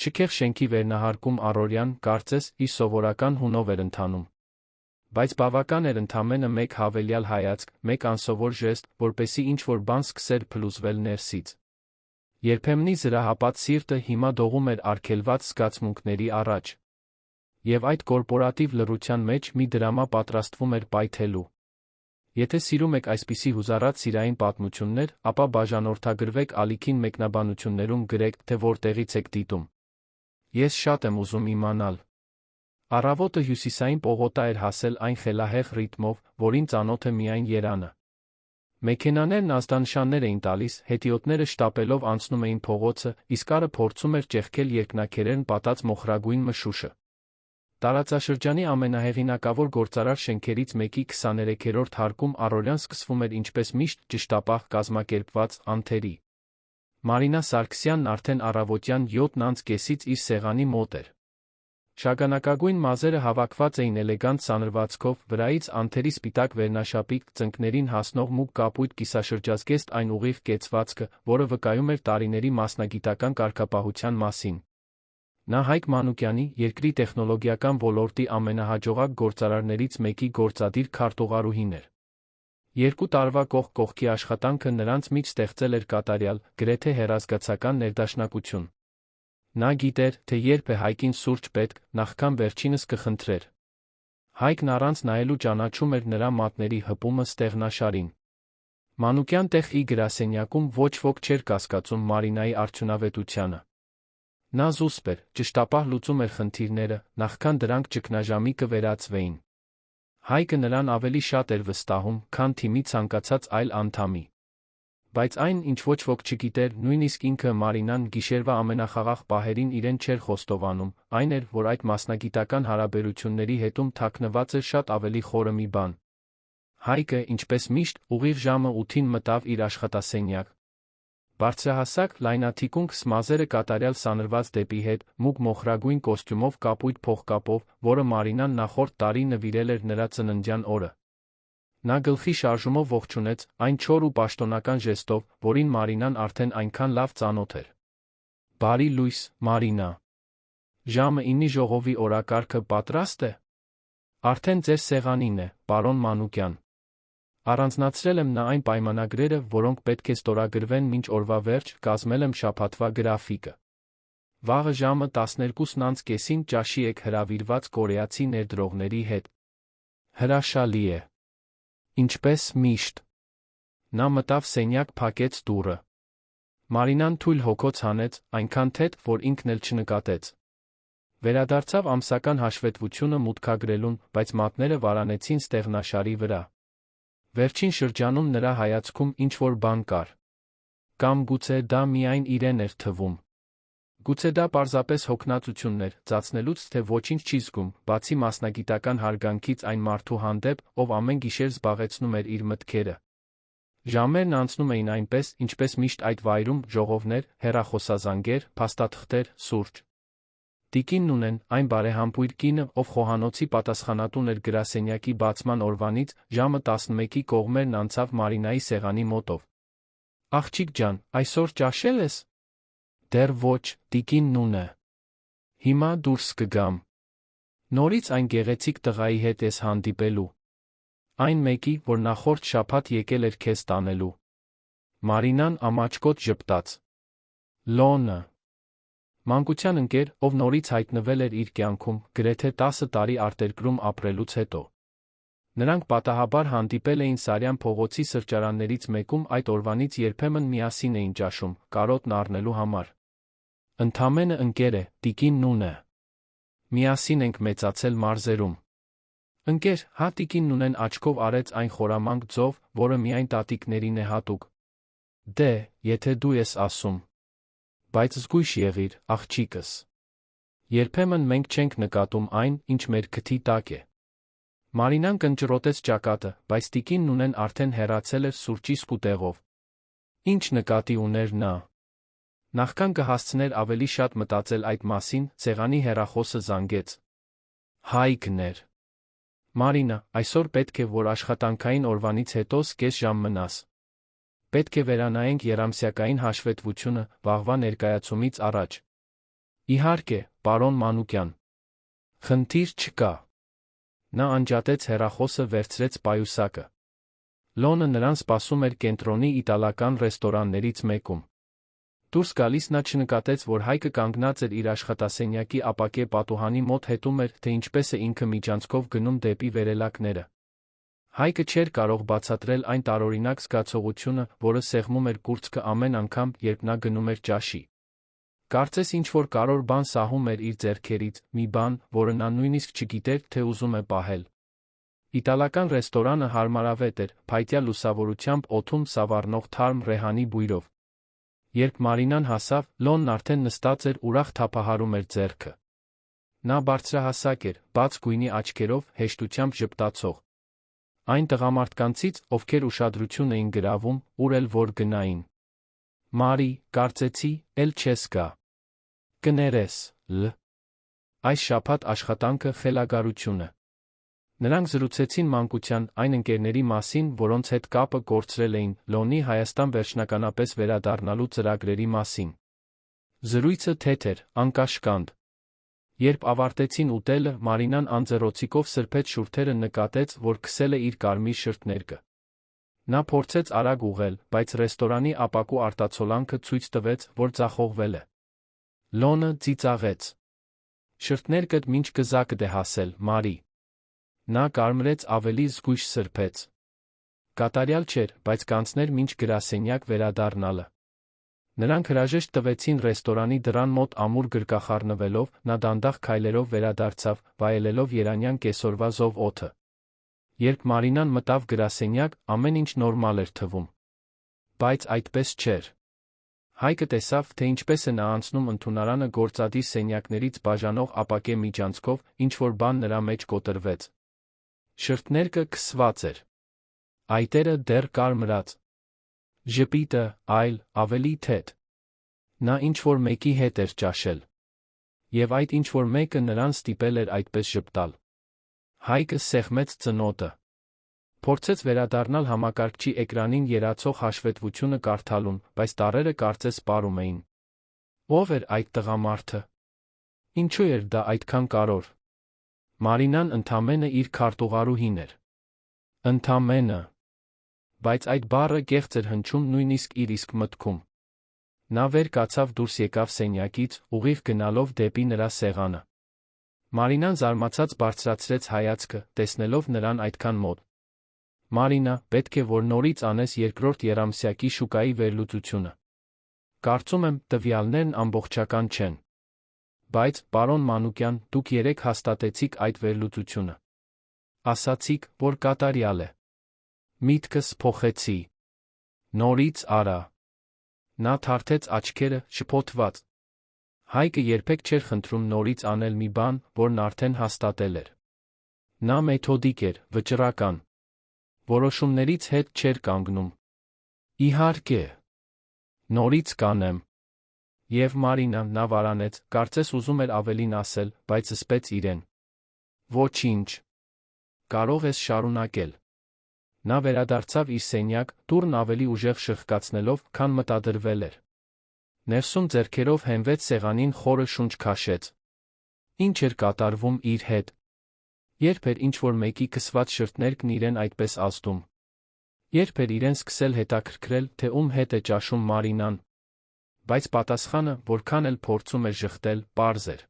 Շքեղ շենքի վերնահարկում առօրյան, կարծես, իր սովորական հունով էր ընթանում։ Բայց բավական էր ընդամենը մեկ հավելյալ հայացք, մեկ անսովոր ժեստ, որպեսզի ինչ-որ բան սկսեր փլուզվել ներսից։ Երբեմնի զրահապատ սիրտը հիմա դողում էր արգելված զգացմունքների առաջ։ Եվ այդ կորպորատիվ լռության մեջ մի դրամա պատրաստվում էր պայթելու։ Եթե սիրում եք այսպիսի հուզառատ սիրային պատմություններ, ապա բաժանորդագրվեք ալիքին մեկնաբանություններում գրեք, թե որտեղից եք դիտում։ Ես շատ եմ ուզում իմանալ։ Առավոտը հյուսիսային պողոտա էր հասել այն խելահեղ ռիթմով, որին ծանոթ է միայն Երանը։ Մեքենաներն ազդանշաններ էին տալիս, հետիոտները շտապելով անցնում էին փողոցը, իսկ արը փորձում էր ճեղքել երկնաքերերն պատած մոխրագույն մշուշը։ Տարածաշրջանի ամենահեղինակավոր գործարար շենքերից մեկի 23-րդ հարկում առօրյան սկսվում էր ինչպես միշտ ճշտապահ կազմակերպված անթերի։ Մարինա Սարգսյանն արդեն առավոտյան 7:30-ից իր սեղանի մոտ էր։ Շագանակագույն մազերը հավաքված էին էլեգանտ սանրվածքով, վրայից անթերի սպիտակ վերնաշապիկ, ծնկներին հասնող մուգ կապույտ կիսաշրջազգեստ այն ուղիղ կեցվածքը, որը վկայում էր տարիների մասնագիտական կարգապահության մասին։ Նա Հայկ Մանուկյանի, երկրի տեխնոլոգիական ոլորտի ամենահաջողակ գործարարներից մեկի գործադիր քարտուղարուհին էր։ 2 տարվա կողք կողքի աշխատանքը նրանց միջ ստեղծել էր կատարյալ, գրեթե հեռազգացական ներդաշնակություն։ Նա գիտեր, թե երբ է Հայկին սուրճ պետք, նախքան վերջինս կխնդրեր։ Հայկն առանց նայելու ճանաչում էր նրա մատների հպումը ստեղնաշարին։ Մանուկյան տեղ-ի գրասենյակում ոչ ոք չէր կասկածում Մարինայի արդյունավետությանը։ Նա զուսպ էր, ճշտապահ լուծում էր խնդիրները, նախքան դրանք ճգնաժամի կվերածվեին։ Հայկը նրան ավելի շատ էր վստահում, քան թիմի ցանկացած այլ անդամի։ Բայց այն, ինչ ոչ ոք չգիտեր, նույնիսկ ինքը Մարինան գիշերվա ամենախաղաղ պահերին իրեն չէր խոստովանում, այն էր, որ այդ մասնագիտական հարաբերությունների հետում թաքնված էր շատ ավելի խորը մի բան։ Հայկը, ինչպես միշտ, ուղիղ ժամը 8-ին մտավ իր աշխատասենյակ։ Բարձրահասակ, լայնաթիկունք սմազերը կատարյալ սանրված դեպի հետ, մուգ մոխրագույն կոստյումով կապույտ փողկապով, որը Մարինան նախորդ տարի նվիրել էր նրա ծննդյան օրը։ Նա գլխի շարժումով ողջունեց, այն չոր ու պաշտոնական ժեստով, որին Մարինան արդեն այնքան լավ ծանոթ էր։ Բարի լույս, Մարինա։ Ժամը 9-ի ժողովի օրակարգը պատրաստ է։ Արդեն ձեր սեղանին է, պարոն Մանուկյան։ Առանձնացրել եմ նա այն պայմանագրերը, որոնք պետք է ստորագրվեն մինչ օրվա վերջ, կազմել եմ շաբաթվա գրաֆիկը։ Վաղը ժամը 12:30-ին ճաշի եք հրավիրված կորեացի ներդրողների հետ։ Հրաշալի է։ Ինչպես միշտ։ Նա մտավ սենյակ, փակեց դուռը։ Մարինան թույլ հոգոց հանեց, այնքան թեթ, որ ինքն էլ չնկատեց։ Վերադարձավ ամսական հաշվետվությունը մուտքագրելուն, բայց մատները վարանեցին ստեղնաշարի վրա։ Վերջին շրջանում նրա հայացքում ինչ-որ բան կար։ Կամ գուցե դա միայն իրեն էր թվում։ Գուցե դա պարզապես հոգնածությունն էր, ծածնելուց, թե ոչինչ չի զգում, բացի մասնագիտական հարգանքից այն մարդու հանդեպ, ով ամեն գիշեր զբաղեցնում էր իր մտքերը։ Ժամերն անցնում էին այնպես, ինչպես միշտ այդ վայրում, ժողովներ, հեռախոսազանգեր, փաստաթղթեր, սուրճ։ Տիկին Նունեն, այն բարեհամբույր կինը, ով խոհանոցի պատասխանատուն էր գրասենյակի բացման օրվանից, ժամը 11-ի կողմերն անցավ Մարինայի սեղանի մոտով։ Աղջիկ ջան, այսօր ճաշել ես։ Դեռ ոչ, տիկին Նունե։ Հիմա դուրս կգամ։ Նորից այն գեղեցիկ տղայի հետ ես հանդիպելու։ Այն մեկի, որ նախորդ շաբաթ եկել էր քեզ տանելու։ Մարինան ամաչկոտ ժպտաց։ Լոնը։ Մանկության ընկեր, ով նորից հայտնվել էր իր կյանքում, գրեթե 10 տարի արտերկրում ապրելուց հետո։ Նրանք պատահաբար հանդիպել էին Սարյան փողոցի սրճարաններից մեկում, այդ օրվանից երբեմն միասին էին ճաշում, կարոտն առնելու համար։ Ընդամենը ընկեր է, տիկին Նունե։ Միասին ենք մեծացել մարզերում։ Ընկեր, հա, տիկին Նունեն աչքով արեց այն խորամանկ ձով, որը միայն տատիկներին է հատուկ։ Դե, եթե դու ես ասում։ Բայց զգույշ եղիր, աղջիկս։ Երբեմն մենք չենք նկատում այն, ինչ մեր քթի տակ է։ Մարինան կնճռոտեց ճակատը, բայց տիկին Նունեն արդեն հեռացել էր սուրճի սկուտեղով։ Ինչ նկատի ուներ նա։ Նախքան կհասցներ ավելի շատ մտածել այդ մասին, սեղանի հեռախոսը զանգեց։ Հայկն էր։ Մարինա, այսօր պետք է, որ աշխատանքային օրվանից հետո կես ժամ մնաս։ Պետք է վերանայենք երամսյակային հաշվետվությունը, վաղվա ներկայացումից առաջ։ Իհարկե, պարոն Մանուկյան։ Խնդիր չկա։ Նա անջատեց հեռախոսը, վերցրեց պայուսակը։ Լոնը նրան սպասում էր կենտրոնի իտալական ռեստորաններից մեկում։ Դուրս գալիս նա չնկատեց, որ Հայկը կանգնած էր իր աշխատասենյակի ապակե պատուհանի մոտ, հետում էր, թե ինչպես է ինքը միջանցքով գնում դեպի վերելակները։ Հայկը չէր կարող բացատրել այն տարօրինակ զգացողությունը, որը սեղմում էր կուրծքը ամեն անգամ, երբ նա գնում էր ճաշի։ Կարծես ինչ-որ կարևոր բան սահում էր իր ձեռքերից, մի բան, որը նա նույնիսկ չգիտեր, թե ուզում է պահել։ Իտալական ռեստորանը հարմարավետ էր, փայտյա լուսավորությամբ օդում սավառնող թարմ ռեհանի բույրով։ Երբ Մարինան հասավ, Լոնն արդեն նստած էր, ուրախ թափահարում էր ձեռքը։ Նա բարձրահասակ էր, բաց գույնի աչքերով, հեշտությամբ ժպտացող։ Այն տղամարդկանցից, ովքեր ուշադրություն էին գրավում, ուր էլ որ գնային։ Մարի, կարծեցի, էլ չես գա։ Կներես, Լ. Այս շաբաթ աշխատանքը խելագարություն է։ Նրանք զրուցեցին մանկության այն ընկերների մասին, որոնց հետ կապը կորցրել էին, Լոնի Հայաստան վերջնականապես վերադառնալու ծրագրերի մասին։ Զրույցը թեթեր, անկաշկանդ։ Երբ ավարտեցին ուտելը, Մարինան անձեռոցիկով սրբեց շուրթերը, նկատեց, որ քսել է իր կարմիր շրթներկը։ Նա փորձեց արագ ուղղել, բայց ռեստորանի ապակու արտացոլանքը ցույց տվեց, որ ձախողվել է։ Լոնը ծիծաղեց։ Շրթներկդ մինչ գզակդ է հասել, Մարի։ Նա կարմրեց, ավելի զգույշ սրբեց։ Կատարյալ չէր, բայց կանցներ մինչ գրասենյակ վերադառնալը։ Նրանք հրաժեշտ տվեցին ռեստորանի դռան մոտ ամուր գրկախառնվելով, նա դանդաղ քայլերով վերադարձավ, վայելելով երանյան կեսօրվա զով օդը։ Երբ Մարինան մտավ գրասենյակ, ամեն ինչ նորմալ էր թվում։ Բայց այդպես չէր։ Հայկը տեսավ, թե ինչպես է նա անցնում ընդունարանը գործադիր սենյակներից բաժանող ապակե միջանցքով, ինչ-որ բան նրա մեջ կոտրվեց։ Շրթներկը քսված էր։ Այտերը դեռ կարմրած։ Ժպիտը, այլ, ավելի թեթ։ Նա ինչ-որ մեկի հետ էր ճաշել։ Եվ այդ ինչ-որ մեկը նրան ստիպել էր այդպես ժպտալ։ Հայկը սեղմեց ծնոտը։ Փորձեց վերադառնալ համակարգչի էկրանին երացող հաշվետվությունը կարդալուն, բայց տառերը կարծես պարում էին։ Ո՞վ էր այդ տղամարդը։ Ինչու էր դա այդքան կարևոր։ Մարինան ընդամենը իր քարտուղարուհին էր։ Ընդամենը։ Բայց այդ բառը կեղծ էր հնչում նույնիսկ իր իսկ մտքում։ Նա վեր կացավ, դուրս եկավ սենյակից, ուղիղ գնալով դեպի նրա սեղանը։ Մարինան զարմացած բարձրացրեց հայացքը, տեսնելով նրան այդքան մոտ։ Մարինա, պետք է որ նորից անես երկրորդ եռամսյակի շուկայի վերլուծությունը։ Կարծում եմ, տվյալներն ամբողջական չեն։ Բայց, պարոն Մանուկյան, դուք երեկ հաստատեցիք այդ վերլուծությունը։ Ասացիք, որ կատարյալ է։ Միտքս փոխեցի։ Նորից արա։ Նա թարթեց աչքերը, շփոթված։ Հայկը երբեք չէր խնդրում նորից անել մի բան, որն արդեն հաստատել էր։ Նա մեթոդիկ էր, վճռական։ Որոշումներից հետ չէր կանգնում։ Իհարկե։ Նորից կանեմ։ Եվ Մարինան, նա վարանեց, կարծես ուզում էր ավելին ասել, բայց զսպեց իրեն։ Ոչինչ։ Կարող ես շարունակել։ Նա վերադարձավ իր սենյակ, դուռն ավելի ուժեղ շրխկացնելով, քան մտադրվել էր։ Ներսում ձեռքերով հենվեց սեղանին, խորը շունչ քաշեց։ Ինչ էր կատարվում իր հետ։ Երբ էր ինչ-որ մեկի քսված շրթներկն իրեն այդպես ազդում։ Երբ էր իրեն սկսել հետաքրքրել, թե ում հետ է ճաշում Մարինան։ Բայց պատասխանը, որքան էլ փորձում էր ժխտել, պարզ էր։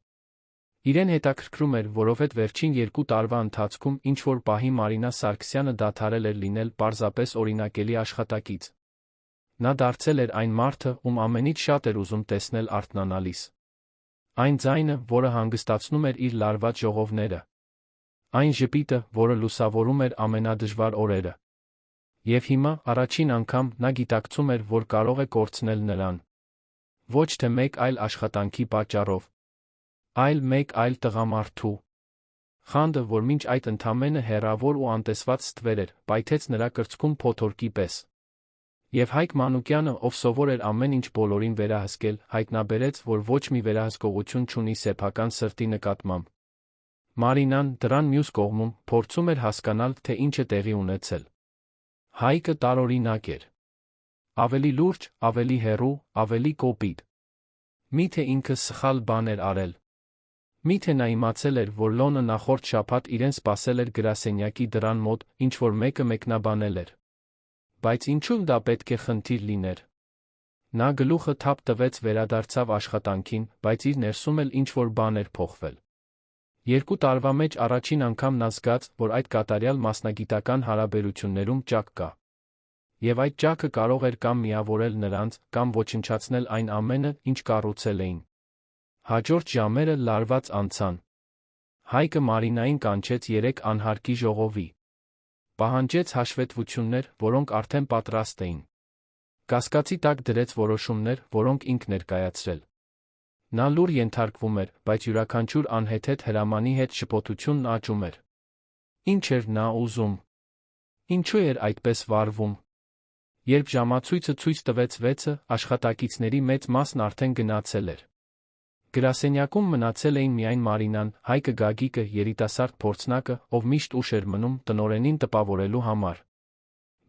Իրեն հետաքրքրում էր, որովհետև վերջին 2 տարվա ընթացքում ինչ-որ պահի Մարինա Սարգսյանը դադարել էր լինել պարզապես օրինակելի աշխատակից։ Նա դարձել էր այն մարդը, ում ամենից շատ էր ուզում տեսնել արթնանալիս։ Այն ձայնը, որը հանգստացնում էր իր լարված ժողովները։ Այն ժպիտը, որը լուսավորում էր ամենադժվար օրերը։ Եվ հիմա, առաջին անգամ, նա գիտակցում էր, որ կարող է կորցնել նրան։ Ոչ թե մեկ այլ աշխատանքի պատճառով, այլ մեկ այլ տղամարդու։ Խանդը, որ մինչ այդ ընդամենը հեռավոր ու անտեսված ստվեր էր, պայթեց նրա կրծքում փոթորկի պես։ Եվ Հայկ Մանուկյանը, ով սովոր էր ամեն ինչ բոլորին վերահսկել, հայտնաբերեց, որ ոչ մի վերահսկողություն չունի սեփական սրտի նկատմամբ։ Մարինան, դռան մյուս կողմում, փորձում էր հասկանալ, թե ինչ է տեղի ունեցել։ Հայկը տարօրինակ էր։ Ավելի լուրջ, ավելի հեռու, ավելի կոպիտ։ Միթե ինքը սխալ բան էր արել։ Միթե նա իմացել էր, որ Լոնը նախորդ շաբաթ իրեն սպասել էր գրասենյակի դռան մոտ, ինչ-որ մեկը մեկնաբանել էր։ Բայց ինչու դա պետք է խնդիր լիներ։ Նա գլուխը թափ տվեց, վերադարձավ աշխատանքին, բայց իր ներսում էլ ինչ-որ բան էր փոխվել։ 2 տարվա մեջ առաջին անգամ նա զգաց, որ այդ կատարյալ մասնագիտական հարաբերություններում ճակ կա։ Եվ այդ ճակը կարող էր կամ միավորել նրանց, կամ ոչնչացնել այն ամենը, ինչ կառուցել էին։ Հաջորդ ժամերը լարված անցան։ Հայկը Մարինային կանչեց 3 անհարկի ժողովի։ Պահանջեց հաշվետվություններ, որոնք արդեն պատրաստ էին։ Կասկածի տակ դրեց որոշումներ, որոնք ինքն էր կայացրել։ Նա լուր ենթարկվում էր, բայց յուրաքանչյուր անհեթեթ հրամանի հետ շփոթությունն աճում էր։ Ինչ էր նա ուզում։ Ինչու էր այդպես վարվում։ Երբ ժամացույցը ցույց տվեց 6-ը, աշխատակիցների մեծ մասն արդեն գնացել էր։ Գրասենյակում մնացել էին միայն Մարինան, Հայկը, Գագիկը, երիտասարդ փորձնակը, ով միշտ ուշ էր մնում տնօրենին տպավորելու համար։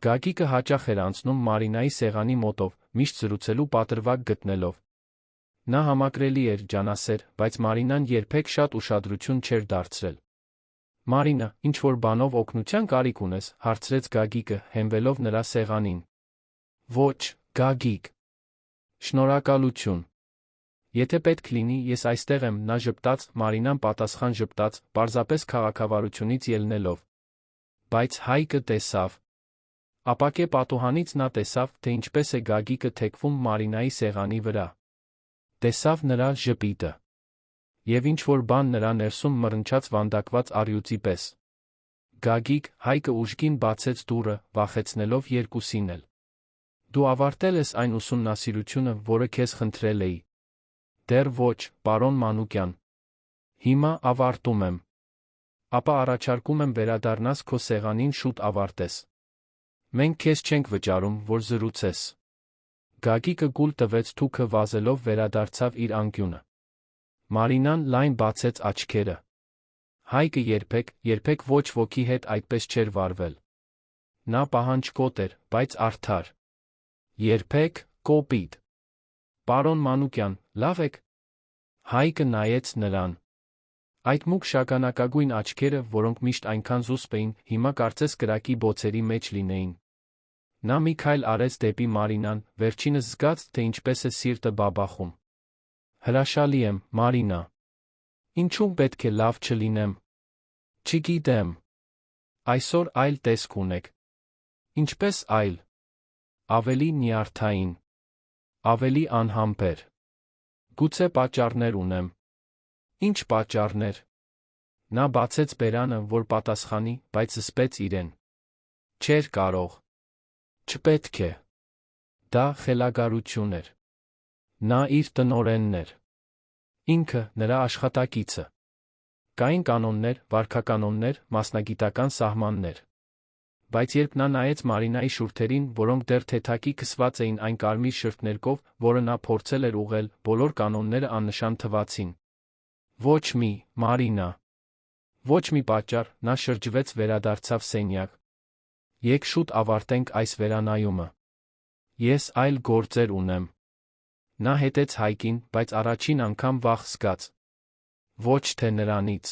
Գագիկը հաճախ էր անցնում Մարինայի սեղանի մոտով, միշտ զրուցելու պատրվակ գտնելով։ Նա համակրելի էր, ջանասեր, բայց Մարինան երբեք շատ ուշադրություն չէր դարձրել։ Մարինա, ինչ-որ բանով օգնության կարիք ունես, հարցրեց Գագիկը, հենվելով նրա սեղանին։ Ոչ, Գագիկ։ Շնորհակալություն։ Եթե պետք լինի, ես այստեղ եմ, նա ժպտաց, Մարինան պատասխան ժպտաց, պարզապես քաղաքավարությունից ելնելով։ Բայց Հայկը տեսավ։ Ապակե պատուհանից նա տեսավ, թե ինչպես է Գագիկը թեքվում Մարինայի սեղանի վրա։ Տեսավ նրա ժպիտը։ Եվ ինչ-որ բան նրա ներսում մռնչաց վանդակված առյուծի պես։ Գագիկ, Հայկը ուժգին բացեց դուռը, վախեցնելով երկուսին էլ։ Դու ավարտել ես այն ուսումնասիրությունը, որը քեզ խնդրել էի։ Դեռ ոչ, պարոն Մանուկյան։ Հիմա ավարտում եմ։ Ապա առաջարկում եմ վերադառնաս քո սեղանին շուտ ավարտես։ Մենք քեզ չենք վճարում, որ զրուցես։ Գագիկը գուլ տվեց թուքը վազելով վերադարձավ իր անկյունը։ Մարինան լայն բացեց աչքերը։ Հայկը երբեք ոչ ոքի հետ այդպես չէր վարվել։ Նա պահանջկոտ էր, բայց արդար։ Երբեք կոպիտ։ Պարոն Մանուկյան, լավ եք։ Հայկը նայեց նրան։ Այդ մուգ շագանակագույն աչքերը, որոնք միշտ այնքան զուսպ էին, հիմա կարծես կրակի բոցերի մեջ լինեին։ Նա մի քայլ արեց դեպի Մարինան, վերջինս զգաց, թե ինչպես է սիրտը բաբախում։ Հրաշալի եմ, Մարինա։ Ինչու պետք է լավ չլինեմ։ Չգիտեմ։ Այսօր այլ տեսք ունեք։ Ինչպես այլ։ Ավելի նյարդային։ Ավելի անհամբեր։ Գուցե պատճառներ ունեմ։ Ինչ պատճառներ։ Նա բացեց բերանը, որ պատասխանի, բայց զսպեց իրեն։ Չէր կարող։ Չպետք է։ Դա խելագարություն էր։ Նա իր տնօրենն էր։ Ինքը, նրա աշխատակիցը։ Կային կանոններ, վարքականոններ, մասնագիտական սահմաններ։ Բայց երբ նա նայեց Մարինայի շուրթերին, որոնք դեռ թեթակի քսված էին այն կարմիր շրթներկով, որը նա փորձել էր ուղղել, բոլոր կանոնները աննշան թվացին։ Ոչ մի, Մարինա։ Ոչ մի պատճառ, նա շրջվեց, վերադարձավ սենյակ։ Եկ շուտ ավարտենք այս վերանայումը։ Ես այլ գործեր ունեմ։ Նա հետեց Հայկին, բայց առաջին անգամ վախ զգաց։ Ոչ թե նրանից,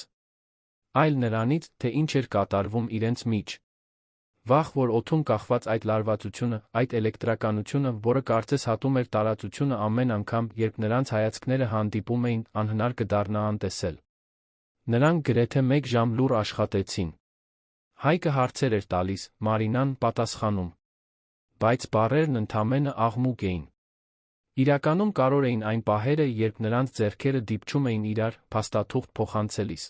այլ նրանից, թե ինչ էր կատարվում իրենց մեջ։ Վախ, որ օդում կախված այդ լարվածությունը, այդ էլեկտրականությունը, որը կարծես հատում էր տարածությունը ամեն անգամ, երբ նրանց հայացքները հանդիպում էին, անհնար կդառնա անտեսել։ Նրանք գրեթե 1 ժամ լուռ աշխատեցին։ Հայկը հարցեր էր տալիս, Մարինան պատասխանում։ Բայց բառերն ընդամենը աղմուկ էին։ Իրականում կարող էին այն պահերը, երբ նրանց ձեռքերը դիպչում էին իրար, փաստաթուղթ փոխանցելիս։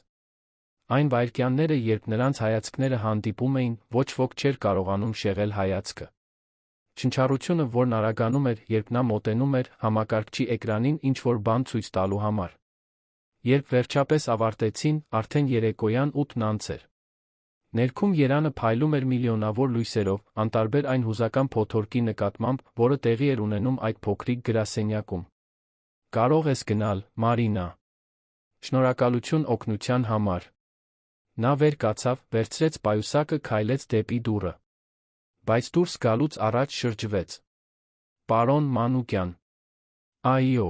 Այն վայրկյանները, երբ նրանց հայացքները հանդիպում էին, ոչ ոք չէր կարողանում շեղել հայացքը։ Շնչառությունը, որն արագանում էր, երբ նա մոտենում էր համակարգչի էկրանին ինչ-որ բան ցույց տալու համար։ Երբ վերջապես ավարտեցին, արդեն երեկոյան 8-ն անց էր։ Ներքում երանը փայլում էր միլիոնավոր լույսերով, անտարբեր այն հուզական փոթորկի նկատմամբ, որը տեղի էր ունենում այդ փոքրիկ գրասենյակում։ Կարող ես գնալ, Մարինա։ Շնորհակալություն օգնության համար։ Նա վեր կացավ, վերցրեց պայուսակը, քայլեց դեպի դուռը։ Բայց դուրս գալուց առաջ շրջվեց։ Պարոն Մանուկյան։ Այո։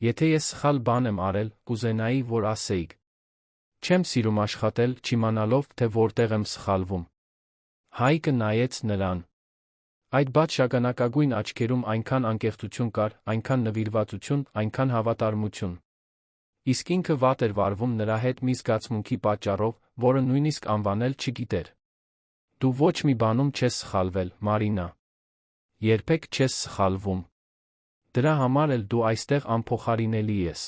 Եթե ես սխալ բան եմ արել, կուզենայի, որ ասեիք։ Չեմ սիրում աշխատել, չիմանալով, թե որտեղ եմ սխալվում։ Հայկը նայեց նրան։ Այդ բաց շագանակագույն աչքերում այնքան անկեղծություն կար, այնքան նվիրվածություն, այնքան հավատարմություն։ Իսկ ինքը վատ էր վարվում նրա հետ մի զգացմունքի պատճառով, որը նույնիսկ անվանել չգիտեր։ Դու ոչ մի բանում չես սխալվել, Մարինա։ Երբեք չես սխալվում։ Դրա համար էլ դու այստեղ անփոխարինելի ես։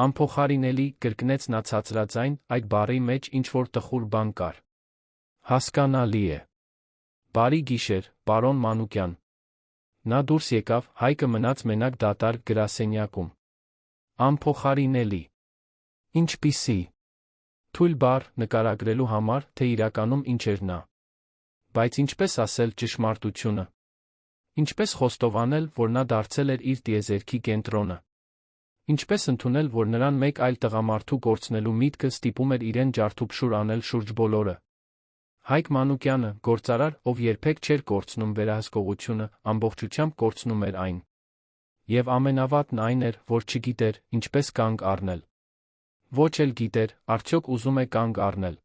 Անփոխարինելի, կրկնեց նա ցածրաձայն, այդ բառի մեջ ինչ-որ տխուր բան կար։ Հասկանալի է։ Բարի գիշեր, պարոն Մանուկյան։ Նա դուրս եկավ, Հայկը մնաց մենակ դատարկ գրասենյակում։ Անփոխարինելի։ Ինչպիսի։ Թույլ բառ նկարագրելու համար, թե իրականում ինչ էր նա։ Բայց ինչպես ասել ճշմարտությունը։ Ինչպես խոստովանել, որ նա դարձել էր իր տիեզերքի կենտրոնը։ Ինչպես ընդունել, որ նրան մեկ այլ տղամարդու կորցնելու միտքը ստիպում էր իրեն ջարդուփշուր անել շուրջ բոլորը։ Հայկ Մանուկյանը, գործարար, ով երբեք չէր կորցնում վերահսկողությունը, ամբողջությամբ կորցնում էր այն։ Եվ ամենավատն այն էր, որ չգիտեր, ինչպես կանգ առնել։ Ոչ էլ գիտեր, արդյոք ուզում է կանգ առնել։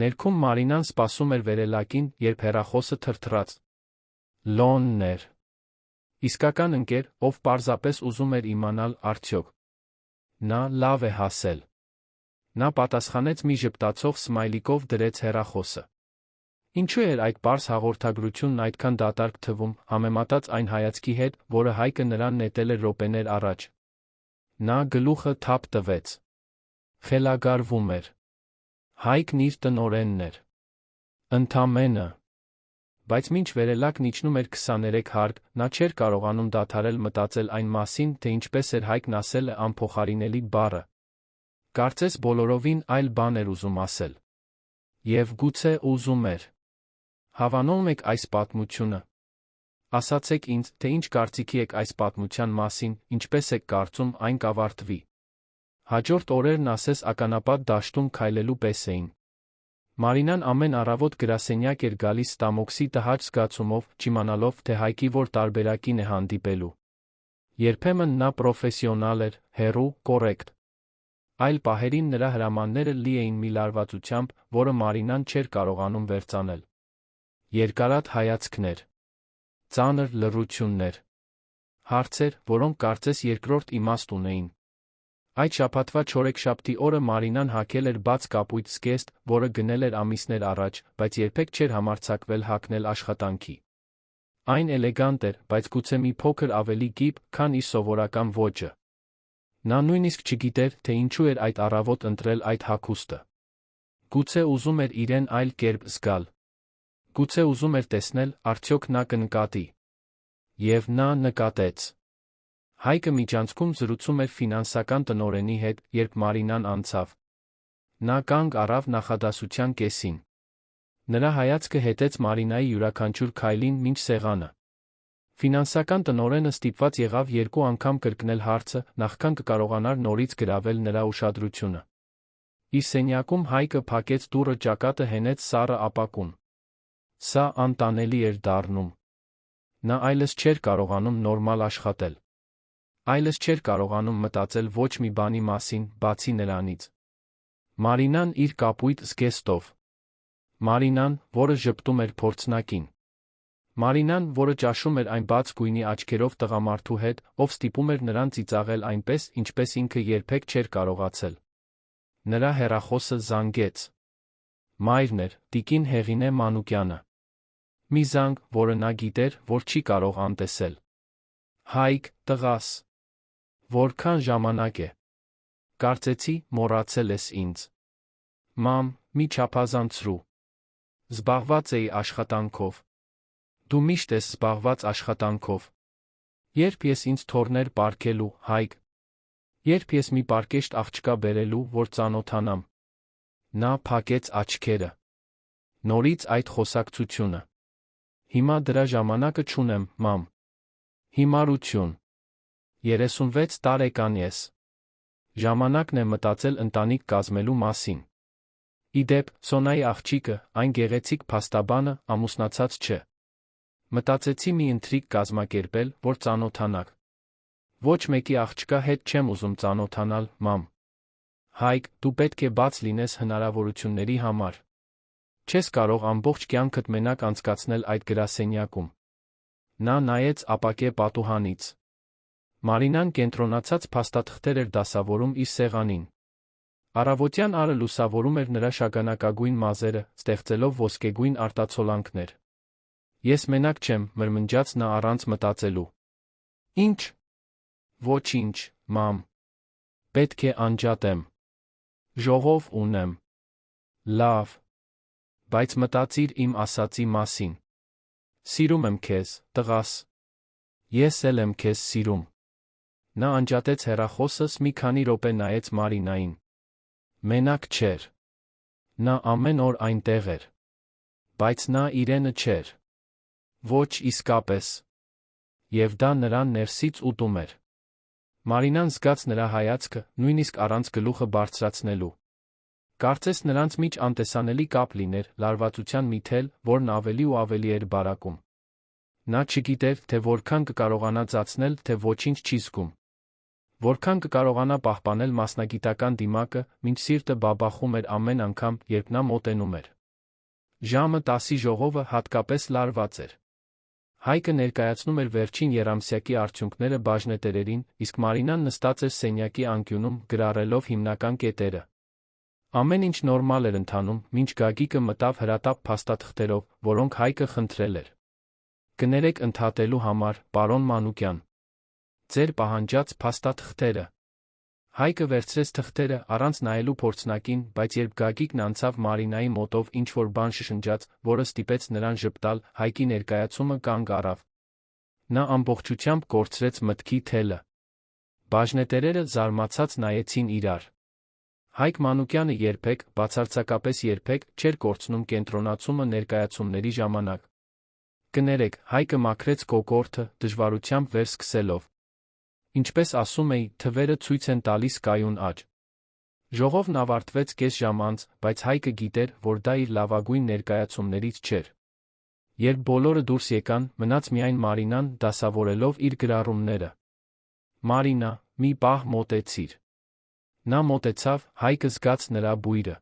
Ներքում Մարինան սպասում էր վերելակին, երբ հեռախոսը թրթռաց։ Լոնն էր։ Իսկական ընկեր, ով պարզապես ուզում էր իմանալ, արդյոք նա լավ է հասել։ Նա պատասխանեց մի ժպտացող սմայլիկով դրեց հեռախոսը։ Ինչու էր այդ պարզ հաղորդագրությունն այդքան դատարկ թվում, համեմատած այն հայացքի հետ, որը Հայկը նրան նետել էր րոպեներ առաջ։ Նա գլուխը թափ տվեց։ Խելագարվում էր։ Հայկն իր տնօրենն էր։ Ընդամենը։ Բայց մինչ վերելակն իջնում էր 23 հարկ, նա չէր կարողանում դադարել մտածել այն մասին, թե ինչպես էր Հայկն ասել է անփոխարինելի բառը։ Կարծես բոլորովին այլ բան էր ուզում ասել։ Եվ գուցե ուզում էր։ Հավանում եք այս պատմությունը։ Ասացեք ինձ, թե ինչ կարծիքի եք այս պատմության մասին, ինչպես եք կարծում այն կավարտվի։ Հաջորդ օրերն ասես ականապատ դաշտում քայլելու պես էին։ Մարինան ամեն առավոտ գրասենյակ էր գալիս ստամոքսի տհաճ զգացումով, չիմանալով, թե Հայկի որ տարբերակին է հանդիպելու։ Երբեմն նա պրոֆեսիոնալ էր, հեռու, կոռեկտ։ Այլ պահերին նրա հրամանները լի էին մի լարվածությամբ, որը Մարինան չէր կարողանում վերծանել։ Երկարատ հայացքներ։ Ծանր լռություններ։ Հարցեր, որոնք կարծես երկրորդ իմաստ ունեին։ Այդ շաբաթվա չորեքշաբթի օրը Մարինան հագել էր բաց կապույտ զգեստ, որը գնել էր ամիսներ առաջ, բայց երբեք չէր համարձակվել հագնել աշխատանքի։ Այն էլեգանտ էր, բայց գուցե մի փոքր ավելի կիպ, քան իր սովորական ոճը։ Նա նույնիսկ չգիտեր, թե ինչու էր այդ առավոտ ընտրել այդ հագուստը։ Գուցե ուզում էր իրեն այլ կերպ զգալ։ Գուցե ուզում էր տեսնել, արդյոք նա կնկատի։ Եվ նա նկատեց։ Հայկը միջանցքում զրուցում էր ֆինանսական տնօրենի հետ, երբ Մարինան անցավ։ Նա կանգ առավ նախադասության կեսին։ Նրա հայացքը հետեց Մարինայի յուրաքանչյուր քայլին մինչ սեղանը։ Ֆինանսական տնօրենը ստիպված եղավ 2 անգամ կրկնել հարցը, նախքան կկարողանար նորից գրավել նրա ուշադրությունը։ Իր սենյակում Հայկը փակեց դուռը, ճակատը հենեց սառը ապակուն։ Սա անտանելի էր դառնում։ Նա այլս չէր կարողանում նորմալ աշխատել։ Այլս չէր կարողանում մտածել ոչ մի բանի մասին, բացի նրանից։ Մարինան իր կապույտ զգեստով։ Մարինան, որը ժպտում էր փորձնակին։ Մարինան, որը ճաշում էր այն բաց գույնի աչքերով տղամարդու հետ, ով ստիպում էր նրան ծիծաղել այնպես, ինչպես ինքը երբեք չէր կարողացել։ Նրա հեռախոսը զանգեց։ Մայրն էր, տիկին Հեղինե Մանուկյանը։ Մի զանգ, որը նա գիտեր, որ չի կարող անտեսել։ Հայկ, տղաս։ Որքան ժամանակ է։ Կարծեցի, մոռացել ես ինձ։ Մամ, մի չափազանցրու։ Զբաղված էի աշխատանքով։ Դու միշտ ես զբաղված աշխատանքով։ Երբ ես ինձ թորներ պառկելու, Հայկ։ Երբ ես մի պարկեշտ աղջկա բերելու, որ ծանոթանամ։ Նա փակեց աչքերը։ Նորից այդ խոսակցությունը։ Հիմա դրա ժամանակը չունեմ, մամ։ Հիմարություն։ 36 տարեկան ես։ Ժամանակն է մտածել ընտանիք կազմելու մասին։ Իդեպ, Սոնայի աղջիկը, այն գեղեցիկ փաստաբանը, ամուսնացած չէ։ Մտածեցի մի ընթրիք կազմակերպել, որ ծանոթանաք։ Ոչ մեկի աղջկա հետ չեմ ուզում ծանոթանալ, մամ։ Հայկ, դու պետք է բաց լինես հնարավորությունների համար։ Չես կարող ամբողջ կյանքդ մենակ անցկացնել այդ գրասենյակում։ Նա նայեց ապակե պատուհանից։ Մարինան կենտրոնացած փաստաթղթեր էր դասավորում իր սեղանին։ Առավոտյան արը լուսավորում էր նրա շագանակագույն մազերը, ստեղծելով ոսկեգույն արտացոլանքներ։ Ես մենակ չեմ, մրմնջաց նա առանց մտածելու։ Ինչ։ Ոչինչ, մամ։ Պետք է անջատեմ։ Ժողով ունեմ։ Լավ։ Բայց մտածիր իմ ասածի մասին։ Սիրում եմ քեզ, տղաս։ Ես էլ եմ քեզ սիրում։ Նա անջատեց հեռախոսս, մի քանի րոպե նայեց Մարինային։ Մենակ չէր։ Նա ամեն օր այնտեղ էր։ Բայց նա իրենը չէր։ Ոչ իսկապես։ Եվ դա նրան ներսից ուտում էր։ Մարինան զգաց նրա հայացքը, նույնիսկ առանց գլուխը բարձրացնելու։ Կարծես նրանց միջ անտեսանելի կապ լիներ, լարվածության մի թել, որն ավելի ու ավելի էր բարակում։ Նա չգիտեր, թե որքան կկարողանա ծածնել, թե ոչինչ չի զգում։ Որքան կկարողանա պահպանել մասնագիտական դիմակը, մինչ սիրտը բաբախում էր ամեն անգամ, երբ նա մոտենում էր։ Ժամը 10-ի ժողովը հատկապես լարված էր։ Հայկը ներկայացնում էր վերջին եռամսյակի արդյունքները բաժնետերերին, իսկ Մարինան նստած էր սենյակի անկյունում, գրառելով հիմնական կետերը։ Ամեն ինչ նորմալ էր ընթանում, մինչ Գագիկը մտավ հրատապ փաստաթղթերով, որոնք Հայկը խնդրել էր։ Կներեք ընդհատելու համար, պարոն Մանուկյան։ Ձեր պահանջած փաստաթղթերը։ Հայկը վերցրեց թղթերը, առանց նայելու փորձնակին, բայց երբ Գագիկն անցավ Մարինայի մոտով, ինչ-որ բան շշնջաց, որը ստիպեց նրան ժպտալ, Հայկի ներկայացումը կանգ առավ։ Նա ամբողջությամբ կորցրեց մտքի թելը։ Բաժնետերերը զարմացած նայեցին իրար։ Հայկ Մանուկյանը երբեք, բացարձակապես երբեք, չէր կորցնում կենտրոնացումը ներկայացումների ժամանակ։ Կներեք, Հայկը մաքրեց կոկորդը, դժվարությամբ վեր սկսելով։ Ինչպես ասում էի, թվերը ցույց են տալիս կայուն աճ։ Ժողովն ավարտվեց կես ժամ անց, բայց Հայկը գիտեր, որ դա իր լավագույն ներկայացումներից չէր։ Երբ բոլորը դուրս եկան, մնաց միայն Մարինան, դասավորելով իր գրառումները։ Մարինա, մի պահ մոտեցիր։ Նա մոտեցավ, Հայկը զգաց նրա բույրը։